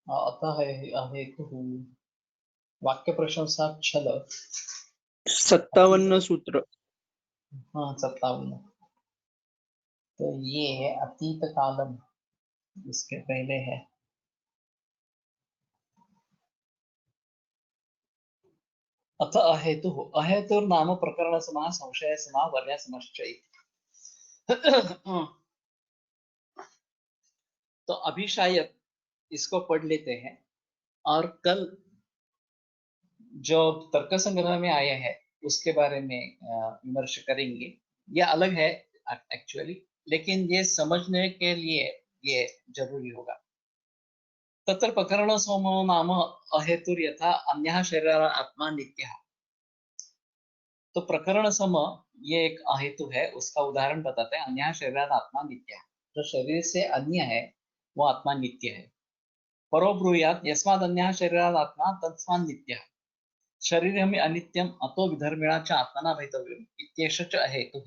आता आहे वाक्य प्रशंसा छल 57 सूत्र। हाँ 57। तो ये अतीत कालम इसके पहले है। अथ अहेतु, अहेतुर नाम प्रकरण समा संशय समा वर्ण्य समश्चय। तो अभी शायद इसको पढ़ लेते हैं और कल जो तर्क संग्रह में आया है उसके बारे में विमर्श करेंगे। यह अलग है एक्चुअली, लेकिन ये समझने के लिए ये जरूरी होगा। तत्र प्रकरण सोमो नाम अहेतुर यथा अन्यः शरीर आत्मा नित्यः। तो प्रकरण सम ये एक अहेतु है, उसका उदाहरण बताते हैं। अन्यः शरीर आत्मा नित्यः, जो शरीर से अन्य है वो आत्मा नित्य है। परो ब्रूयात् यस्माद् अन्यः शरीरात् आत्मा तस्मात् नित्यः। शरीरम् अनित्यम् अतो विधर्मिणा च आत्मना भवितव्यम् इत्येष च अहेतुः।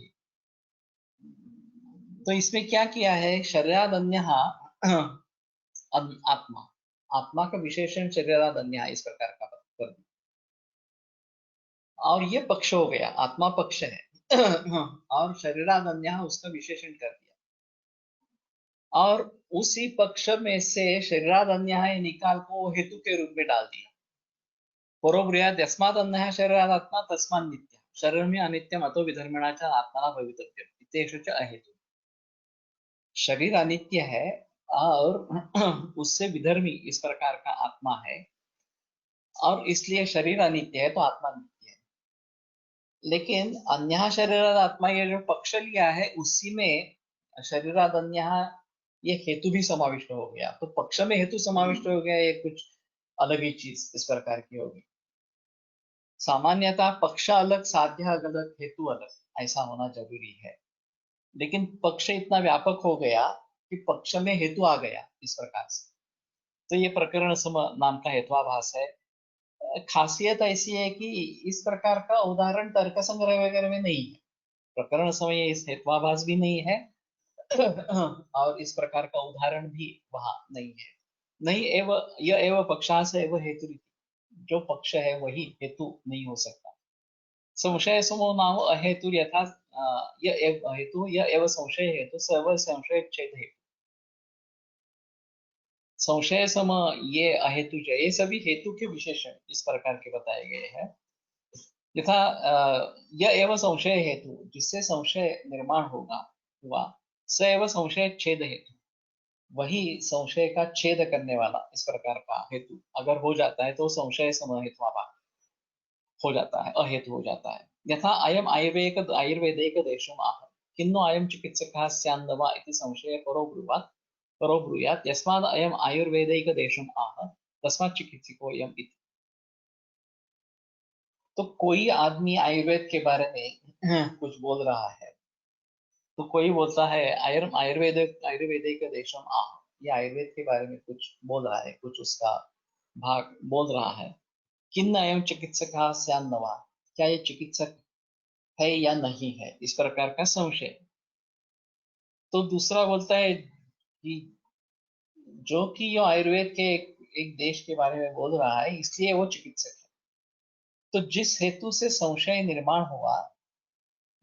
तो इसमें क्या किया है, शरीराद अन्यः आत्मा, आत्मा का विशेषण शरीराद अन्यः इस प्रकार का कर दिया। और ये पक्ष हो गया, आत्मा पक्ष है और शरीराद अन्यः उसका विशेषण कर दिया। और उसी पक्ष में से शरीराद अन्यः निकाल को हेतु के रूप में डाल दिया। परोब्रूयात् यस्माद् अन्यः शरीरात् आत्मा तस्मात् नित्यः। शरीर में अनित्यम अतो विधर्मिणा च आत्मना भवितव्यम् इत्येष च अहेतु। शरीर अनित्य है और उससे विधर्मी इस प्रकार का आत्मा है, और इसलिए शरीर अनित्य है तो आत्मा नित्य है। लेकिन अन्यः शरीरात् आत्मा ये जो पक्ष लिया है उसी में शरीराद अन्यः ये हेतु भी समाविष्ट हो गया। तो पक्ष में हेतु समाविष्ट हो गया, ये कुछ अलग ही चीज इस प्रकार की होगी। सामान्यतः पक्ष अलग, साध्य अलग, हेतु अलग, ऐसा होना जरूरी है। लेकिन पक्ष इतना व्यापक हो गया कि पक्ष में हेतु आ गया इस प्रकार से। तो ये प्रकरण सम नाम का हेत्वाभास है। खासियत ऐसी है कि इस प्रकार का उदाहरण तर्क संग्रह वगैरह में नहीं है। प्रकरण समय इस हेत्वाभास भी नहीं है और इस प्रकार का उदाहरण भी वहां नहीं है। नहीं एवं यह एवं पक्षास एवं हेतु, जो पक्ष है वही हेतु नहीं हो सकता। संशय समो नाम अहेतु यथा यह एव हेतु, यह एवं संशय हेतु सर्व संशय छेद हेतु। संशय सम ये अहेतु, ये सभी हेतु के विशेषण इस प्रकार के बताए गए हैं। यथा यह एवं संशय हेतु, जिससे संशय निर्माण होगा हुआ, स एवं संशय छेद हेतु, वही संशय का छेद करने वाला इस प्रकार का हेतु अगर हो जाता है तो संशय समहेत्वाभास हो जाता है, अहेतु हो जाता है। यथा अयम आयुर्वेदिक देशम आह किन्नु अयम चिकित्सकः स्यान्न वा इति संशय परो ब्रूयात् यस्माद् अयम आयुर्वेदिक देशम आह तस्मात् चिकित्सको अयम इति। तो कोई आदमी आयुर्वेद के बारे में कुछ बोल रहा है, तो कोई बोलता है आयुर्वेदिक देशम आह, ये आयुर्वेद के बारे में कुछ बोल रहा है, कुछ उसका भाग बोल रहा है। किन्न अयम चिकित्सकः स्यान्न वा, क्या ये चिकित्सक है या नहीं है, इस प्रकार का संशय। तो दूसरा बोलता है कि जो कि ये आयुर्वेद के एक देश के बारे में बोल रहा है इसलिए वो चिकित्सक है। तो जिस हेतु से संशय निर्माण हुआ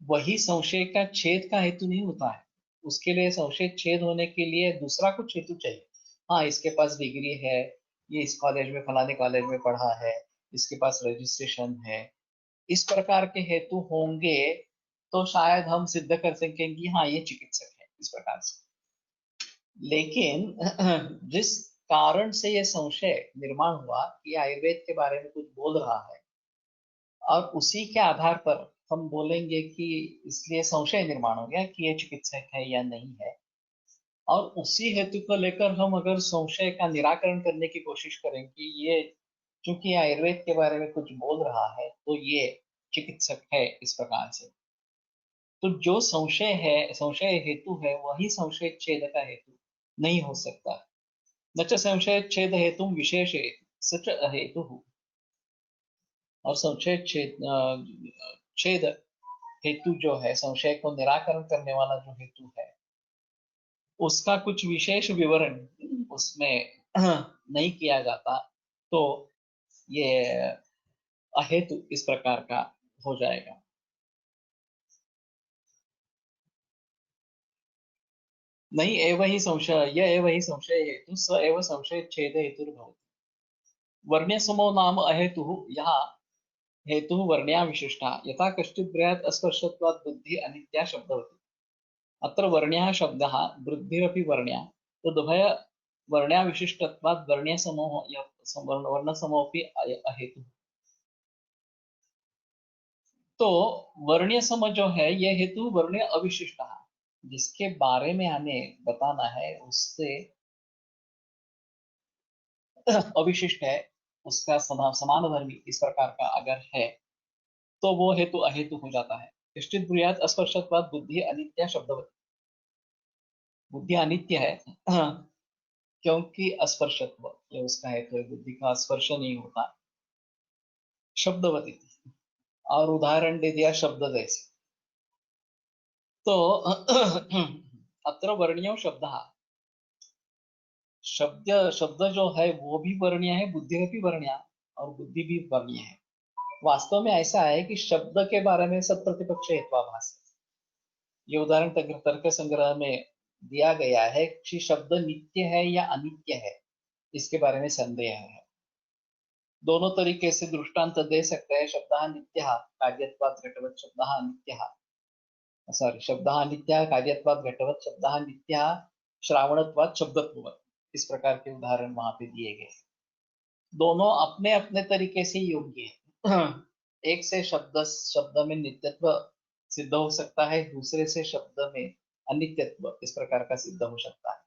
वही संशय का छेद का हेतु नहीं होता है। उसके लिए संशय छेद होने के लिए दूसरा कुछ हेतु चाहिए। हाँ, इसके पास डिग्री है, ये इस कॉलेज में फलाने कॉलेज में पढ़ा है, इसके पास रजिस्ट्रेशन है, इस प्रकार के हेतु होंगे तो शायद हम सिद्ध कर सकेंगे कि हाँ ये चिकित्सक है इस प्रकार से। लेकिन जिस कारण से ये संशय निर्माण हुआ कि आयुर्वेद के बारे में कुछ बोल रहा है और उसी के आधार पर हम बोलेंगे कि इसलिए संशय निर्माण हो गया कि ये चिकित्सक है या नहीं है, और उसी हेतु को लेकर हम अगर संशय का निराकरण करने की कोशिश करें कि ये चूंकि आयुर्वेद के बारे में कुछ बोल रहा है तो ये चिकित्सक है इस प्रकार से, तो जो संशय है, संशय हेतु है, वही संशय छेद का हेतु नहीं हो सकता। न च संशय छेद हेतु विशेष सच अहेतु। और संशय छेद हेतु जो है, संशय को निराकरण करने वाला जो हेतु है, उसका कुछ विशेष विवरण उसमें नहीं किया जाता, तो ये अहेतु इस प्रकार का हो जाएगा। नहीं एव ही संशय, य एव ही संशय हेतु स एव संशय छेद हेतुर्भवति। वर्ण्यसमो नाम अहेतुः यः हेतुः वर्ण्या विशिष्टा यथा कश्चित् ब्रूयात् अस्पर्शत्वात् बुद्धिः अनित्या शब्दवती। अत्र वर्ण्यः शब्दः वृद्धिरपि वर्ण्या तदुभय वर्ण्या विशिष्टत्वात् वर्ण्यसमोः वर्णसमोऽपि अहेतुः। तो वर्ण्य सम जो है यह हेतु वर्ण्य अविशिष्ट, जिसके बारे में हमें बताना है उससे अविशिष्ट है, उसका समान धर्मी इस प्रकार का अगर है तो वो हेतु अहेतु हो जाता है। निश्चित ब्रूयात् अस्पर्शत्वात् बुद्धि अनित्य शब्दवती। बुद्धि अनित्य है क्योंकि अस्पर्शत्व ये उसका हेतु है, बुद्धि का स्पर्श नहीं होता। शब्दवती, और उदाहरण दे दिया शब्द जैसे। तो अत्र वर्ण्यो शब्द, शब्द जो है वो भी वर्ण्य है, बुद्धि भी वर्ण्य, और बुद्धि भी वर्ण्य है। वास्तव में ऐसा है कि शब्द के बारे में सब प्रतिपक्ष हेत्वाभास है। ये उदाहरण तर्क संग्रह में दिया गया है कि शब्द नित्य है या अनित्य है, इसके बारे में संदेह है। दोनों तरीके से दृष्टांत दे सकते हैं। शब्दः नित्यः कार्यत्वात् घटवत् शब्दः अनित्यः, सॉरी शब्दः अनित्यः कार्यत्वात् घटवत् शब्दः नित्यः श्रावणत्वात् शब्दत्ववत्, इस प्रकार के उदाहरण वहां पे दिए गए। दोनों अपने अपने तरीके से योग्य है। एक से शब्द में नित्यत्व सिद्ध हो सकता है, दूसरे से शब्द में अनित्यत्व इस प्रकार का सिद्ध हो सकता है।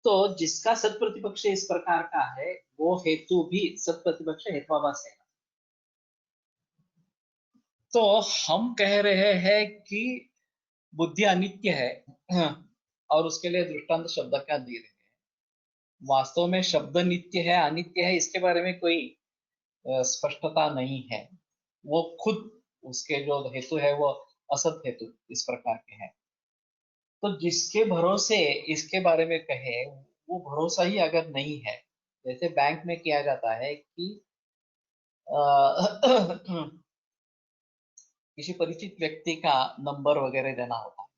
तो जिसका सत्प्रतिपक्ष इस प्रकार का है वो हेतु भी सत्प्रतिपक्ष हेत्वाभास है। तो हम कह रहे हैं कि बुद्धि अनित्य है और उसके लिए दृष्टांत शब्द क्या दे रहे हैं। वास्तव में शब्द नित्य है अनित्य है इसके बारे में कोई स्पष्टता नहीं है। वो खुद उसके जो हेतु है वो असत हेतु इस प्रकार के हैं। तो जिसके भरोसे इसके बारे में कहे वो भरोसा ही अगर नहीं है, जैसे बैंक में किया जाता है कि किसी परिचित व्यक्ति का नंबर वगैरह देना होता है।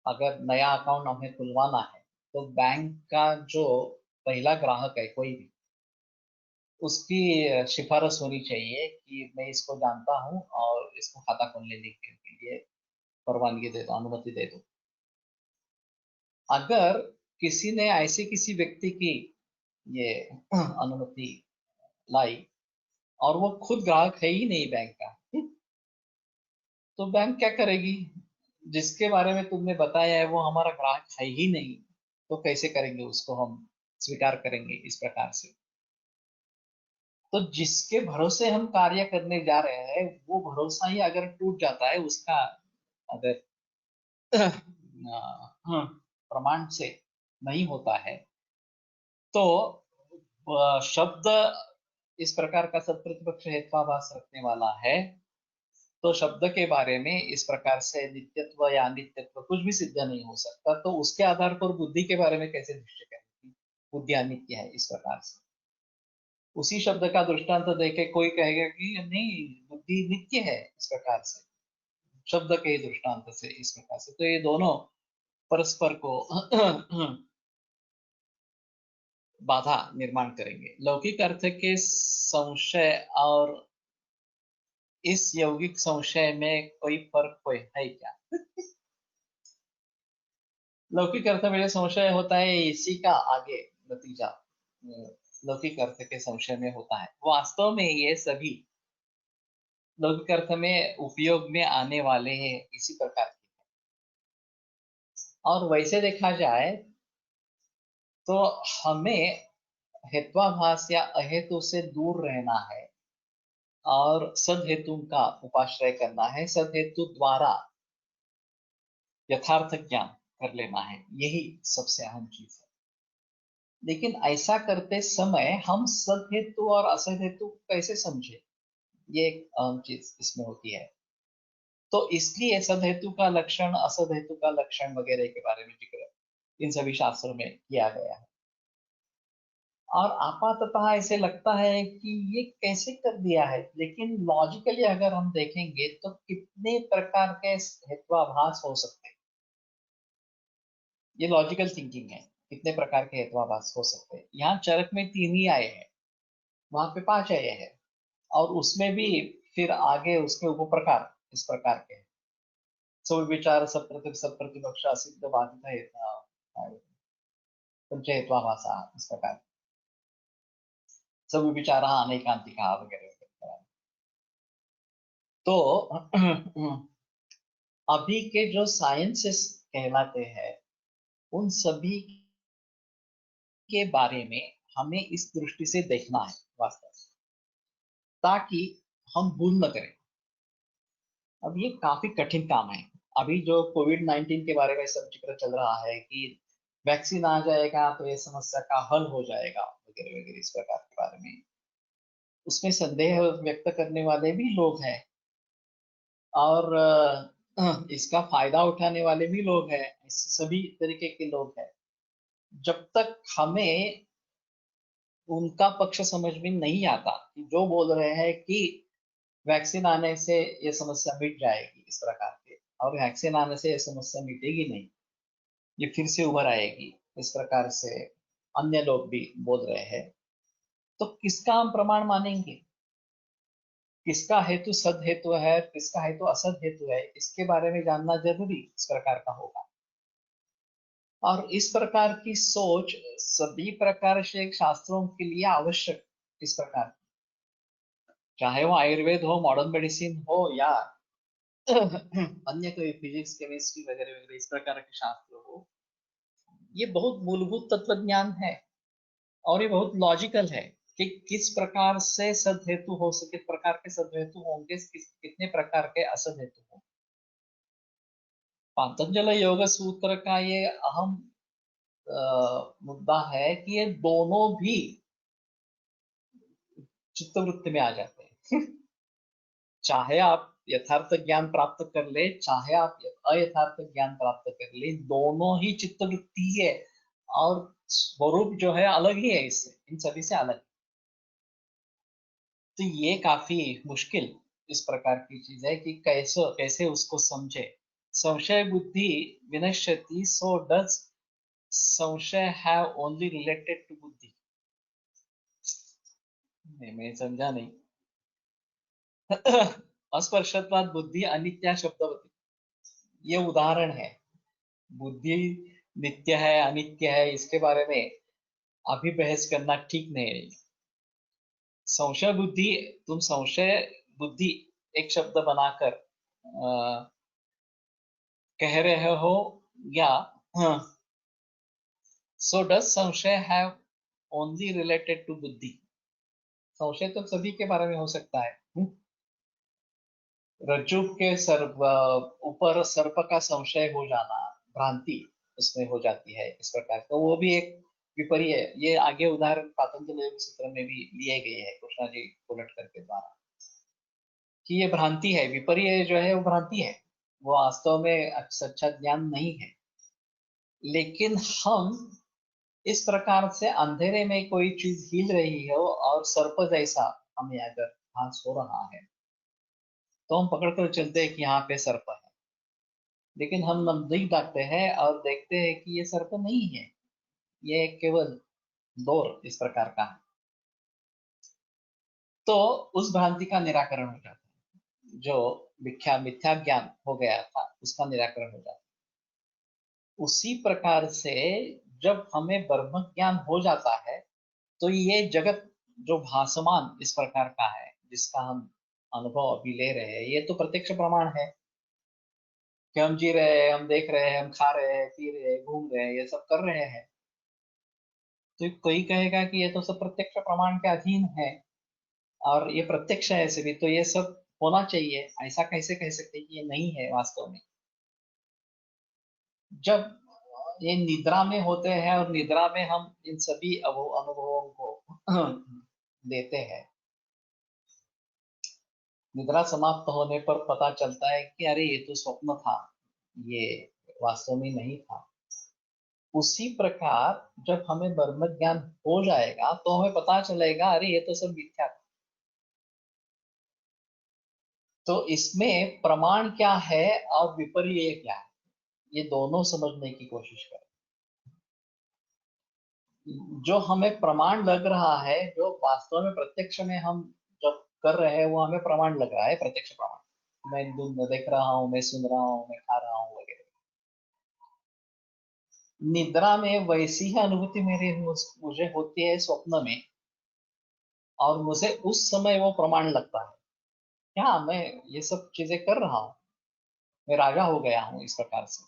अगर नया अकाउंट हमें खुलवाना है तो बैंक का जो पहला ग्राहक है कोई भी, उसकी सिफारिश होनी चाहिए कि मैं इसको जानता हूँ और इसको खाता खोलने के लिए परवानगी दे दो, अनुमति दे दो। अगर किसी ने ऐसे किसी व्यक्ति की ये अनुमति लाई और वो खुद ग्राहक है ही नहीं बैंक का, तो बैंक क्या करेगी? जिसके बारे में तुमने बताया है वो हमारा ग्राहक है ही नहीं, तो कैसे करेंगे उसको हम स्वीकार करेंगे इस प्रकार से। तो जिसके भरोसे हम कार्य करने जा रहे हैं वो भरोसा ही अगर टूट जाता है, उसका अगर प्रमाण से नहीं होता है, तो शब्द इस प्रकार का सत्प्रतिपक्ष हेत्वाभास रखने वाला है, तो शब्द के बारे में इस प्रकार से नित्यत्व या अनित्यत्व कुछ भी सिद्ध नहीं हो सकता। तो उसके आधार पर बुद्धि के बारे में कैसे निश्चय करें? बुद्धि अनित्य है इस प्रकार से। उसी शब्द का दृष्टांत देके कोई कहेगा कि नहीं बुद्धि नित्य है इस प्रकार से, शब्द के दृष्टांत से इस प्रकार से। तो ये दोनों परस्पर को बाधा निर्माण करेंगे। लौकिक अर्थ के संशय और इस यौगिक संशय में कोई फर्क कोई है क्या? लौकिक अर्थ में जो संशय होता है इसी का आगे नतीजा लौकिक अर्थ के संशय में होता है। वास्तव में ये सभी लौकिक अर्थ में उपयोग में आने वाले हैं, इसी प्रकार की। और वैसे देखा जाए तो हमें हेत्वाभास या अहेतु से दूर रहना है और सदहेतु का उपाश्रय करना है, सदहेतु द्वारा यथार्थ ज्ञान कर लेना है, यही सबसे अहम चीज है। लेकिन ऐसा करते समय हम सदहेतु और असदहेतु कैसे समझे, ये एक अहम चीज इसमें होती है। तो इसलिए सदहेतु का लक्षण, असदहेतु का लक्षण वगैरह के बारे में जिक्र इन सभी शास्त्रों में किया गया है। और आपाततः ऐसे लगता है कि ये कैसे कर दिया है, लेकिन लॉजिकली अगर हम देखेंगे तो कितने प्रकार के हेत्वाभास हो सकते हैं। ये लॉजिकल थिंकिंग है, कितने प्रकार के हेत्वाभास हो सकते हैं। यहाँ चरक में 3 ही आए हैं, वहां पे 5 आए हैं, और उसमें भी फिर आगे उसके उपप्रकार इस प्रकार के हैं। विचार सप्रतिपक्ष असिद्ध बाधित पंच हेत्वाभाषा इस प्रकार सब विचार अनेकांतिका वगैरह वगैरह। तो अभी के जो साइंसेस कहलाते हैं उन सभी के बारे में हमें इस दृष्टि से देखना है वास्तव में, ताकि हम भूल न करें। अब ये काफी कठिन काम है। अभी जो कोविड-19 के बारे में सब जिक्र चल रहा है कि वैक्सीन आ जाएगा तो ये समस्या का हल हो जाएगा वगैरह वगैरह इस प्रकार के बारे में, उसमें संदेह व्यक्त करने वाले भी लोग हैं और इसका फायदा उठाने वाले भी लोग हैं, सभी तरीके के लोग हैं। जब तक हमें उनका पक्ष समझ में नहीं आता कि जो बोल रहे हैं कि वैक्सीन आने से ये समस्या मिट जाएगी इस प्रकार के, और वैक्सीन आने से ये समस्या मिटेगी नहीं, ये फिर से उभर आएगी, इस प्रकार से अन्य लोग भी बोल रहे हैं, तो किसका हम प्रमाण मानेंगे, किसका हेतु सद हेतु है, किसका हेतु असद हेतु है, इसके बारे में जानना जरूरी इस प्रकार का होगा। और इस प्रकार की सोच सभी प्रकार से शास्त्रों के लिए आवश्यक इस प्रकार, चाहे वो आयुर्वेद हो, मॉडर्न मेडिसिन हो, या अन्य कोई फिजिक्स केमिस्ट्री वगैरह वगैरह इस प्रकार के शास्त्र हो। ये बहुत मूलभूत तत्व ज्ञान है और ये बहुत लॉजिकल है कि किस प्रकार से सद हेतु हो सके, प्रकार के सद हेतु होंगे, कितने प्रकार के असद हेतु होंगे। पातंजल योग सूत्र का ये अहम मुद्दा है कि ये दोनों भी चित्तवृत्ति में आ जाते हैं। चाहे आप यथार्थ ज्ञान प्राप्त कर ले, चाहे आप अयथार्थ ज्ञान प्राप्त कर ले, दोनों ही चित्तवृत्ति है और स्वरूप जो है अलग ही है, इससे इन सभी से अलग। तो ये काफी मुश्किल इस प्रकार की चीज है कि कैसे कैसे उसको समझे। संशय बुद्धि विनश्यति, सो डज संशय हैव ओनली रिलेटेड टू बुद्धि। नहीं, मैं समझा नहीं। अस्पर्शत्वाद बुद्धि अनित्या शब्दवती, ये उदाहरण है। बुद्धि नित्य है अनित्य है इसके बारे में अभी बहस करना ठीक नहीं है। संशय बुद्धि, तुम संशय बुद्धि एक शब्द बनाकर कह रहे हो, या सो डज संशय हैव ओनली रिलेटेड टू बुद्धि। संशय तो सभी के बारे में हो सकता है। रज्जु के सर्प ऊपर सर्प का संशय हो जाना, भ्रांति उसमें हो जाती है इस प्रकार, तो वो भी एक विपर्य है। ये आगे उदाहरण पातंजल योग सूत्र में भी लिए गए हैं कृष्णा जी उलटकर के द्वारा, कि ये भ्रांति है, विपर्य जो है वो भ्रांति है, वो वास्तव में सच्चा ज्ञान नहीं है। लेकिन हम इस प्रकार से अंधेरे में कोई चीज हिल रही हो और सर्प जैसा हमें अगर भास हो रहा है, तो हम पकड़ कर चलते हैं कि यहाँ पे सर्प है। लेकिन हम नजदीक जाते हैं और देखते हैं कि ये सर्प नहीं है, ये केवल दौर इस प्रकार का है। तो उस भ्रांति का निराकरण हो जाता है, जो मिथ्या ज्ञान हो गया था उसका निराकरण हो जाता है। उसी प्रकार से जब हमें ब्रह्म ज्ञान हो जाता है, तो ये जगत जो भासमान इस प्रकार का है, जिसका हम अनुभव अभी ले रहे हैं, ये तो प्रत्यक्ष प्रमाण है कि हम जी रहे हैं, हम देख रहे हैं, हम खा रहे हैं, पी रहे हैं, घूम रहे हैं, ये सब कर रहे हैं। तो कोई कहेगा कि ये तो सब प्रत्यक्ष प्रमाण के अधीन है और ये प्रत्यक्ष है, ऐसे भी तो ये सब होना चाहिए, ऐसा कैसे कह सकते हैं कि ये नहीं है वास्तव में। जब ये निद्रा में होते हैं और निद्रा में हम इन सभी अनुभवों को देते हैं, निद्रा समाप्त होने पर पता चलता है कि अरे ये तो स्वप्न था, ये वास्तव में नहीं था। उसी प्रकार जब हमें ब्रह्म ज्ञान हो जाएगा तो हमें पता चलेगा अरे ये तो सब मिथ्या था। तो इसमें प्रमाण क्या है और विपर्य क्या है, ये दोनों समझने की कोशिश करें। जो हमें प्रमाण लग रहा है, जो वास्तव में प्रत्यक्ष में हम जब कर रहे हैं, वो हमें प्रमाण लग रहा है, प्रत्यक्ष प्रमाण। मैं देख रहा हूँ, मैं सुन रहा हूँ, मैं खा रहा हूँ वगैरह। निद्रा में वैसी ही अनुभूति मुझे होती है स्वप्न में, और मुझे उस समय वो प्रमाण लगता है क्या मैं ये सब चीजें कर रहा हूँ, मैं राजा हो गया हूँ इस प्रकार से।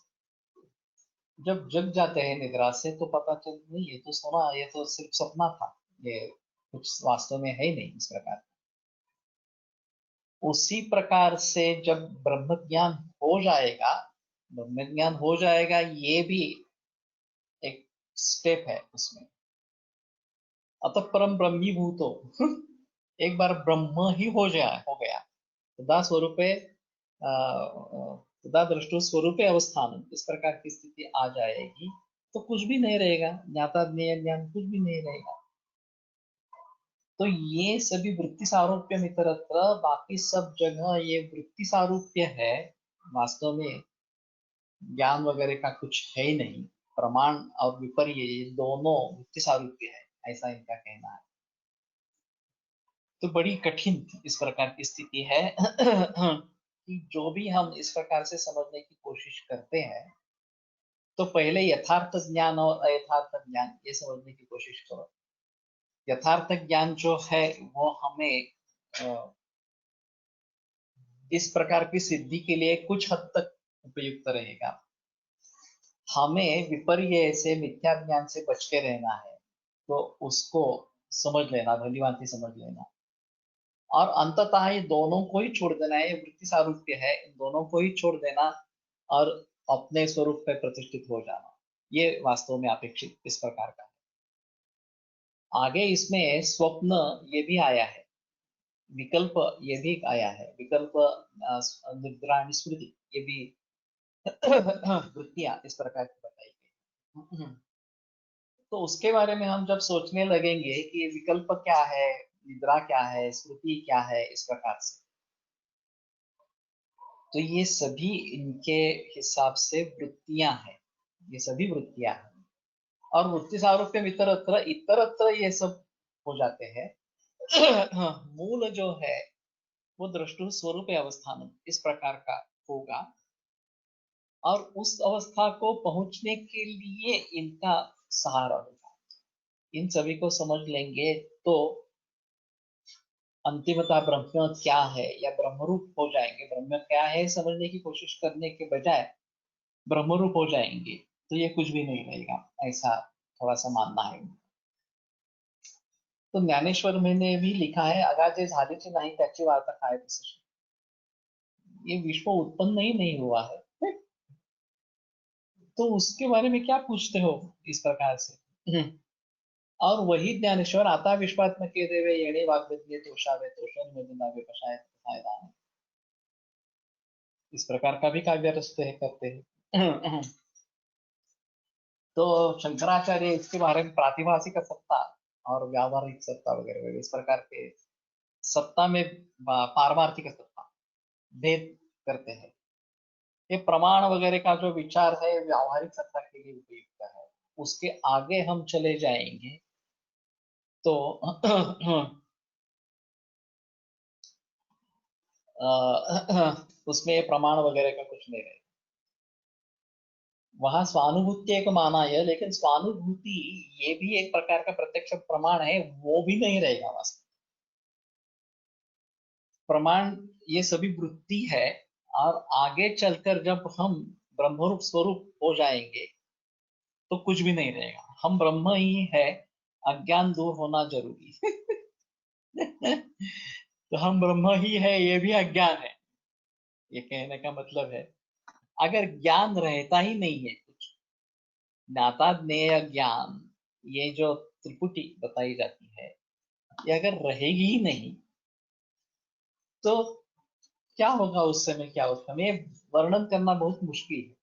जब जग जाते हैं निद्रा से तो पता चल नहीं, ये तो सोना, ये तो सिर्फ सपना था, ये कुछ वास्तव में है ही नहीं इस प्रकार। उसी प्रकार से जब ब्रह्म ज्ञान हो जाएगा, ब्रह्म ज्ञान हो जाएगा, ये भी एक स्टेप है उसमें। अतः परम ब्रह्मीभूतो एक बार ब्रह्म ही हो गया, तदा स्वरूपे तदा दृष्टु स्वरूपे अवस्थान, इस प्रकार की स्थिति आ जाएगी तो कुछ भी नहीं रहेगा, ज्ञाता ज्ञेय ज्ञान कुछ भी नहीं रहेगा। तो ये सभी वृत्ति सारूप्य इतरत्र, बाकी सब जगह ये वृत्ति सारूप्य है, वास्तव में ज्ञान वगैरह का कुछ है ही नहीं। प्रमाण और विपर्य ये दोनों वृत्ति सारूप्य है, ऐसा इनका कहना है। तो बड़ी कठिन इस प्रकार की स्थिति है कि जो भी हम इस प्रकार से समझने की कोशिश करते हैं, तो पहले यथार्थ ज्ञान और अयथार्थ ज्ञान ये समझने की कोशिश करो। यथार्थ ज्ञान जो है वो हमें इस प्रकार की सिद्धि के लिए कुछ हद तक उपयुक्त रहेगा। हमें विपर्य से, मिथ्या ज्ञान से बच के रहना है, तो उसको समझ लेना, भली भांति समझ लेना। और अंततः ये दोनों को ही छोड़ देना है, ये वृत्ति सारूप्य है, इन दोनों को ही छोड़ देना और अपने स्वरूप पे प्रतिष्ठित हो जाना, ये वास्तव में अपेक्षित इस प्रकार का है। आगे इसमें स्वप्न ये भी आया है, विकल्प ये भी आया है, विकल्प निद्रा और स्मृति ये भी वृत्तियां इस प्रकार की बताई गई। तो उसके बारे में हम जब सोचने लगेंगे कि ये विकल्प क्या है, निद्रा क्या है, स्मृति क्या है, इस प्रकार से, तो ये सभी इनके हिसाब से वृत्तियां हैं, ये सभी वृत्तियां हैं। और वृत्ति सारूप्य इतरत्र, इतरत्र ये सब हो जाते हैं। मूल जो है वो दृष्टु स्वरूप अवस्थान इस प्रकार का होगा, और उस अवस्था को पहुंचने के लिए इनका सहारा होगा। इन सभी को समझ लेंगे तो अंतिमता ब्रह्म क्या है या ब्रह्मरूप हो जाएंगे। ब्रह्म क्या है समझने की कोशिश करने के बजाय ब्रह्मरूप हो जाएंगे, तो ये कुछ भी नहीं रहेगा, ऐसा थोड़ा सा मानना है। तो ज्ञानेश्वर मैंने भी लिखा है, अगाजे झालेचे नाही त्याची वार्ता काय तशी। ये विश्व उत्पन्न ही नहीं हुआ है, तो उसके बारे में क्या पूछते हो इस प्रकार से। और वही ज्ञानेश्वर आता विश्वात्मक के देवे येणे वाग्विद्ये तोषावे तोषण मृदुनावे पशाय दान, इस प्रकार का भी काव्य रचते हैं, करते हैं। तो शंकराचार्य इसके बारे में प्रातिभाषिक सत्ता और व्यावहारिक सत्ता वगैरह वगैरह इस प्रकार के सत्ता में पारमार्थिक सत्ता भेद करते हैं। ये प्रमाण वगैरह का जो विचार है व्यावहारिक सत्ता के लिए उपयुक्त है। उसके आगे हम चले जाएंगे तो उसमें प्रमाण वगैरह का कुछ नहीं रहेगा। वहां स्वानुभूति एक माना है, लेकिन स्वानुभूति ये भी एक प्रकार का प्रत्यक्ष प्रमाण है, वो भी नहीं रहेगा वास्तव। प्रमाण ये सभी वृत्ति है, और आगे चलकर जब हम ब्रह्मरूप स्वरूप हो जाएंगे तो कुछ भी नहीं रहेगा, हम ब्रह्म ही है, अज्ञान दूर होना जरूरी है। तो हम ब्रह्म ही है, ये भी अज्ञान है, ये कहने का मतलब है अगर ज्ञान रहता ही नहीं है कुछ, ज्ञाता ज्ञेय ज्ञान, ये जो त्रिपुटी बताई जाती है, ये अगर रहेगी ही नहीं तो क्या होगा उस समय, क्या होगा हमें वर्णन करना बहुत मुश्किल है।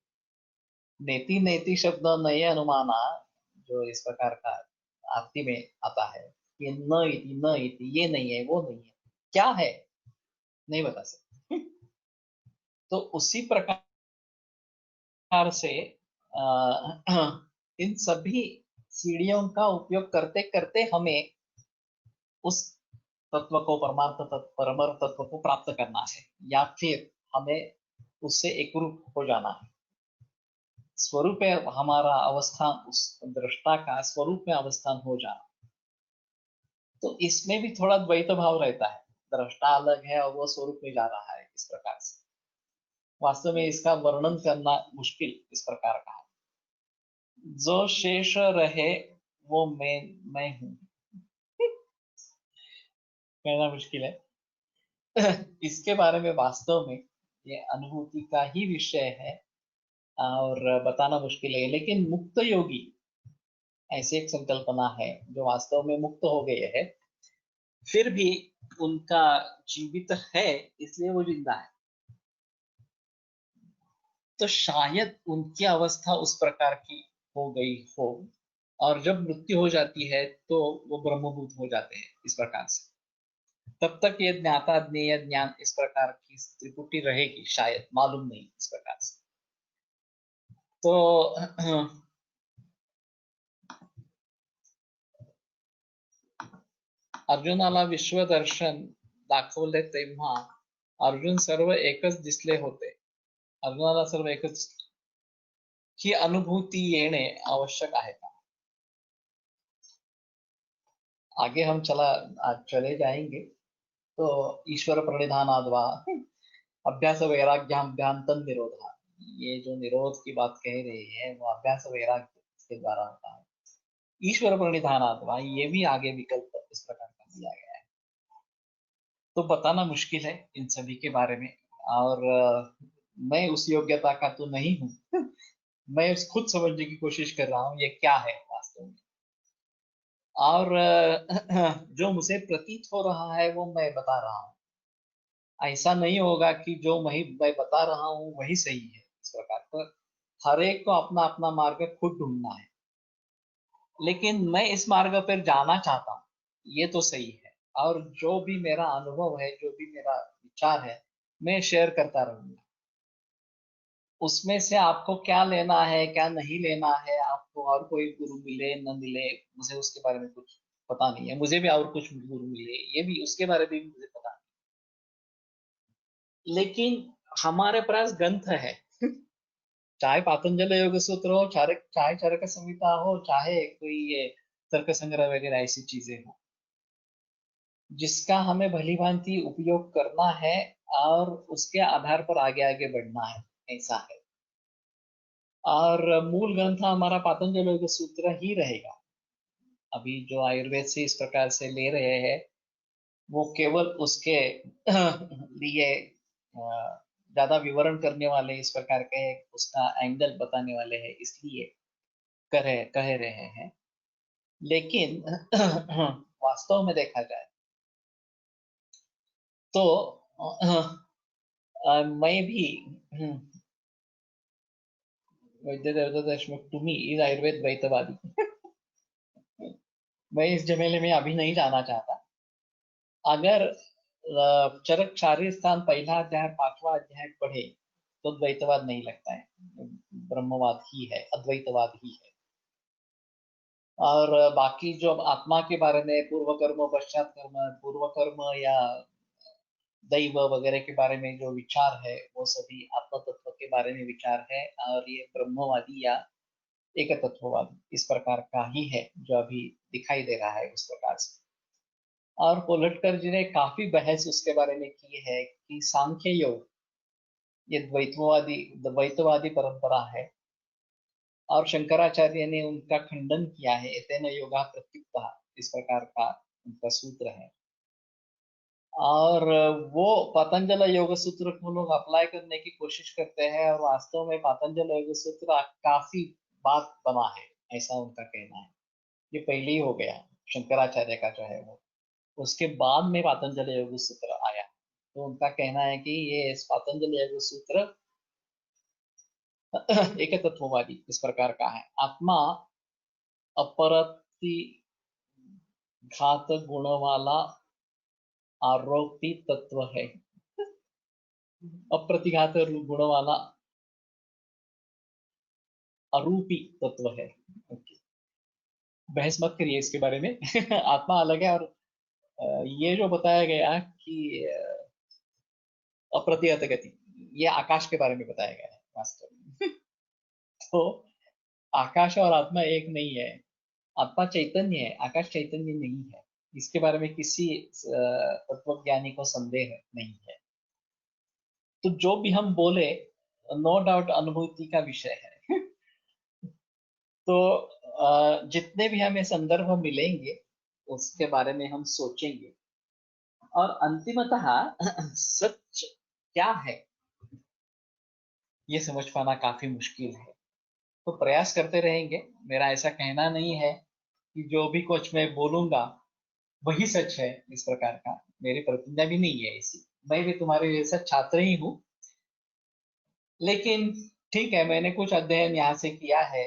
नेति नेति शब्द नए अनुमाना, जो इस प्रकार का आरती में आता है, ये न इति, ये नहीं है वो नहीं है, क्या है नहीं बता सकते। तो उसी प्रकार से इन सभी सीढ़ियों का उपयोग करते करते हमें उस तत्व को, परमार्थ तत्व, परमर तत्व को प्राप्त करना है, या फिर हमें उससे एकरूप हो जाना है। स्वरूप है हमारा अवस्थान, उस दृष्टा का स्वरूप में अवस्थान हो जाना। तो इसमें भी थोड़ा द्वैत भाव रहता है, दृष्टा अलग है और वो स्वरूप में जा रहा है, इस प्रकार से वास्तव में इसका वर्णन करना मुश्किल इस प्रकार का है। जो शेष रहे वो मैं हूं, कहना मुश्किल है। इसके बारे में वास्तव में ये अनुभूति का ही विषय है और बताना मुश्किल है, लेकिन मुक्त योगी ऐसी एक संकल्पना है जो वास्तव में मुक्त हो गए है, फिर भी उनका जीवित है इसलिए वो जिंदा है, तो शायद उनकी अवस्था उस प्रकार की हो गई हो, और जब मृत्यु हो जाती है तो वो ब्रह्मभूत हो जाते हैं इस प्रकार से। तब तक ये ज्ञाता ज्ञेय ज्ञान इस प्रकार की त्रिपुटी रहेगी शायद, मालूम नहीं इस प्रकार से। तो अर्जुनाला विश्वदर्शन दाखवले तेव्हा अर्जुन सर्व एकच दिसले होते, अर्जुनाला सर्व एकच ही अनुभूती येणे आवश्यक आहे का? आगे हम चले जाएंगे तो ईश्वर प्रणिधानाद्वा अभ्यास वैराग्याभ्यांतन निरोधा, ये जो निरोध की बात कह रहे हैं वो अभ्यास वैराग्य के द्वारा होता है। ईश्वर प्रणिधानाद्वा, ये भी आगे विकल्प इस प्रकार का दिया गया है, तो बताना मुश्किल है इन सभी के बारे में। और मैं उस योग्यता का तो नहीं हूँ। मैं खुद समझने की कोशिश कर रहा हूँ ये क्या है वास्तव में, और जो मुझे प्रतीत हो रहा है वो मैं बता रहा हूँ। ऐसा नहीं होगा कि जो मैं बता रहा हूँ वही सही है, इस प्रकार पर हर एक को अपना अपना मार्ग खुद ढूंढना है, लेकिन मैं इस मार्ग पर जाना चाहता हूँ, ये तो सही है। और जो भी मेरा अनुभव है, जो भी मेरा विचार है, मैं शेयर करता रहूंगा। उसमें से आपको क्या लेना है क्या नहीं लेना है, आपको और कोई गुरु मिले न मिले, मुझे उसके बारे में कुछ पता नहीं है। मुझे भी और कुछ गुरु मिले, ये भी उसके बारे में भी मुझे पता नहीं, लेकिन हमारे पास ग्रंथ है। चाहे पातंजल योग सूत्र हो, चाहे चरक संहिता हो, चाहे कोई ये तर्क संग्रह वगैरह ऐसी चीजें हो, जिसका हमें भली भांति उपयोग करना है और उसके आधार पर आगे आगे बढ़ना है, ऐसा है। और मूल ग्रंथ हमारा पातंजल योग सूत्र ही रहेगा। अभी जो आयुर्वेद से इस प्रकार से ले रहे हैं वो केवल उसके लिए ज्यादा विवरण करने वाले, इस प्रकार के उसका एंगल बताने वाले हैं, इसलिए कह रहे हैं। लेकिन वास्तव में देखा जाए तो मैं भी वैद्य देवदत्त देशमुख तुम्ही इज आयुर्वेद द्वैतवादी। मैं इस झमेले में अभी नहीं जाना चाहता। अगर चरक शारीर स्थान पहला अध्याय पांचवा अध्याय पढ़े तो द्वैतवाद नहीं लगता है, ब्रह्मवाद ही है, अद्वैतवाद ही है। और बाकी जो आत्मा के बारे में पूर्व कर्म पश्चात कर्म, पूर्व कर्म या दैव वगैरह के बारे में जो विचार है वो सभी आत्म तत्व के बारे में विचार है, और ये ब्रह्मवादी या एक तत्ववादी इस प्रकार का ही है जो अभी दिखाई दे रहा है उस प्रकार से। और कोलटकर जी ने काफी बहस उसके बारे में की है कि सांख्य योग ये द्वैतवादी परंपरा है, और शंकराचार्य ने उनका खंडन किया है। एतेन योगा प्रत्युक्तः, इस प्रकार का उनका सूत्र है। और वो पतंजलि योग सूत्र को लोग अप्लाई करने की कोशिश करते हैं, और वास्तव में पतंजलि योग सूत्र काफी बात बना है, ऐसा उनका कहना है। ये पहले ही हो गया, शंकराचार्य का जो है वो, उसके बाद में पतंजलि योग सूत्र आया। तो उनका कहना है कि ये पतंजलि योग सूत्र एक तत्ववादी इस प्रकार का है। आत्मा अपरति घात गुण वाला आरोपी तत्व है। अप्रतिघात गुण वाला अरूपी तत्व है। Okay. बहस मत करिए इसके बारे में। आत्मा अलग है, और ये जो बताया गया कि अप्रतिहत गति, ये आकाश के बारे में बताया गया है वास्तव में। तो आकाश और आत्मा एक नहीं है। आत्मा चैतन्य है, आकाश चैतन्य नहीं है। इसके बारे में किसी तत्वज्ञानी को संदेह नहीं है। तो जो भी हम बोले, नो डाउट अनुभूति का विषय है। तो जितने भी हमें संदर्भ मिलेंगे उसके बारे में हम सोचेंगे, और अंतिमतः सच क्या है ये समझ पाना काफी मुश्किल है। तो प्रयास करते रहेंगे। मेरा ऐसा कहना नहीं है कि जो भी कुछ मैं बोलूंगा वही सच है, इस प्रकार का मेरी प्रतिज्ञा भी नहीं है ऐसी। मैं भी तुम्हारे जैसा छात्र ही हूँ, लेकिन ठीक है, मैंने कुछ अध्ययन यहाँ से किया है,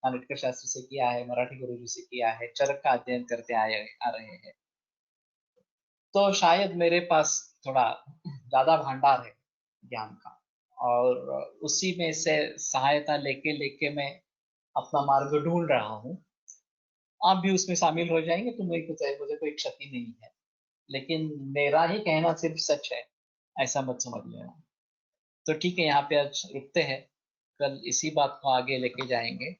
आंबेडकर शास्त्री से किया है, मराठी गुरुजी से किया है, चरक का अध्ययन करते आए आ रहे हैं। तो शायद मेरे पास थोड़ा ज्यादा भंडार है ज्ञान का, और उसी में से सहायता लेके लेके मैं अपना मार्ग ढूंढ रहा हूँ। आप भी उसमें शामिल हो जाएंगे तो मुझे कोई क्षति नहीं है, लेकिन मेरा ही कहना सिर्फ सच है, ऐसा मत समझ लेना। तो ठीक है, यहाँ पे आज रुकते हैं, कल इसी बात को आगे लेके जाएंगे।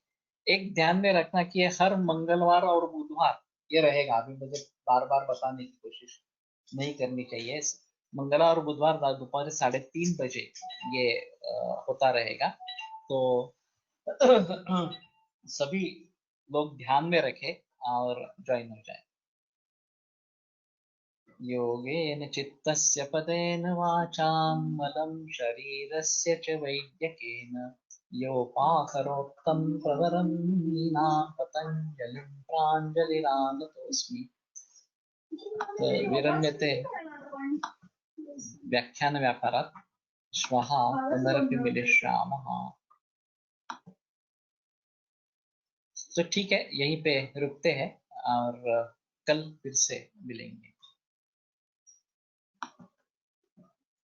एक ध्यान में रखना कि ये हर मंगलवार और बुधवार ये रहेगा। अभी मुझे बार बार बताने की कोशिश नहीं करनी चाहिए। मंगलवार और बुधवार दोपहर 3:30 बजे ये होता रहेगा। तो सभी लोग ध्यान में रखें और ज्वाइन हो जाए। योगेन चित्तस्य पदेन वाचां मलं शरीरस्य च वैद्यकेन योपाकरोत्तं प्रवरं मीनां पतञ्जलिं प्राञ्जलिरानतोऽस्मि। विरम्यते व्याख्यानव्यापारात्। श्वः पुनरपि मिलिष्यामः। तो ठीक है, यहीं पे रुकते हैं, और कल फिर से मिलेंगे।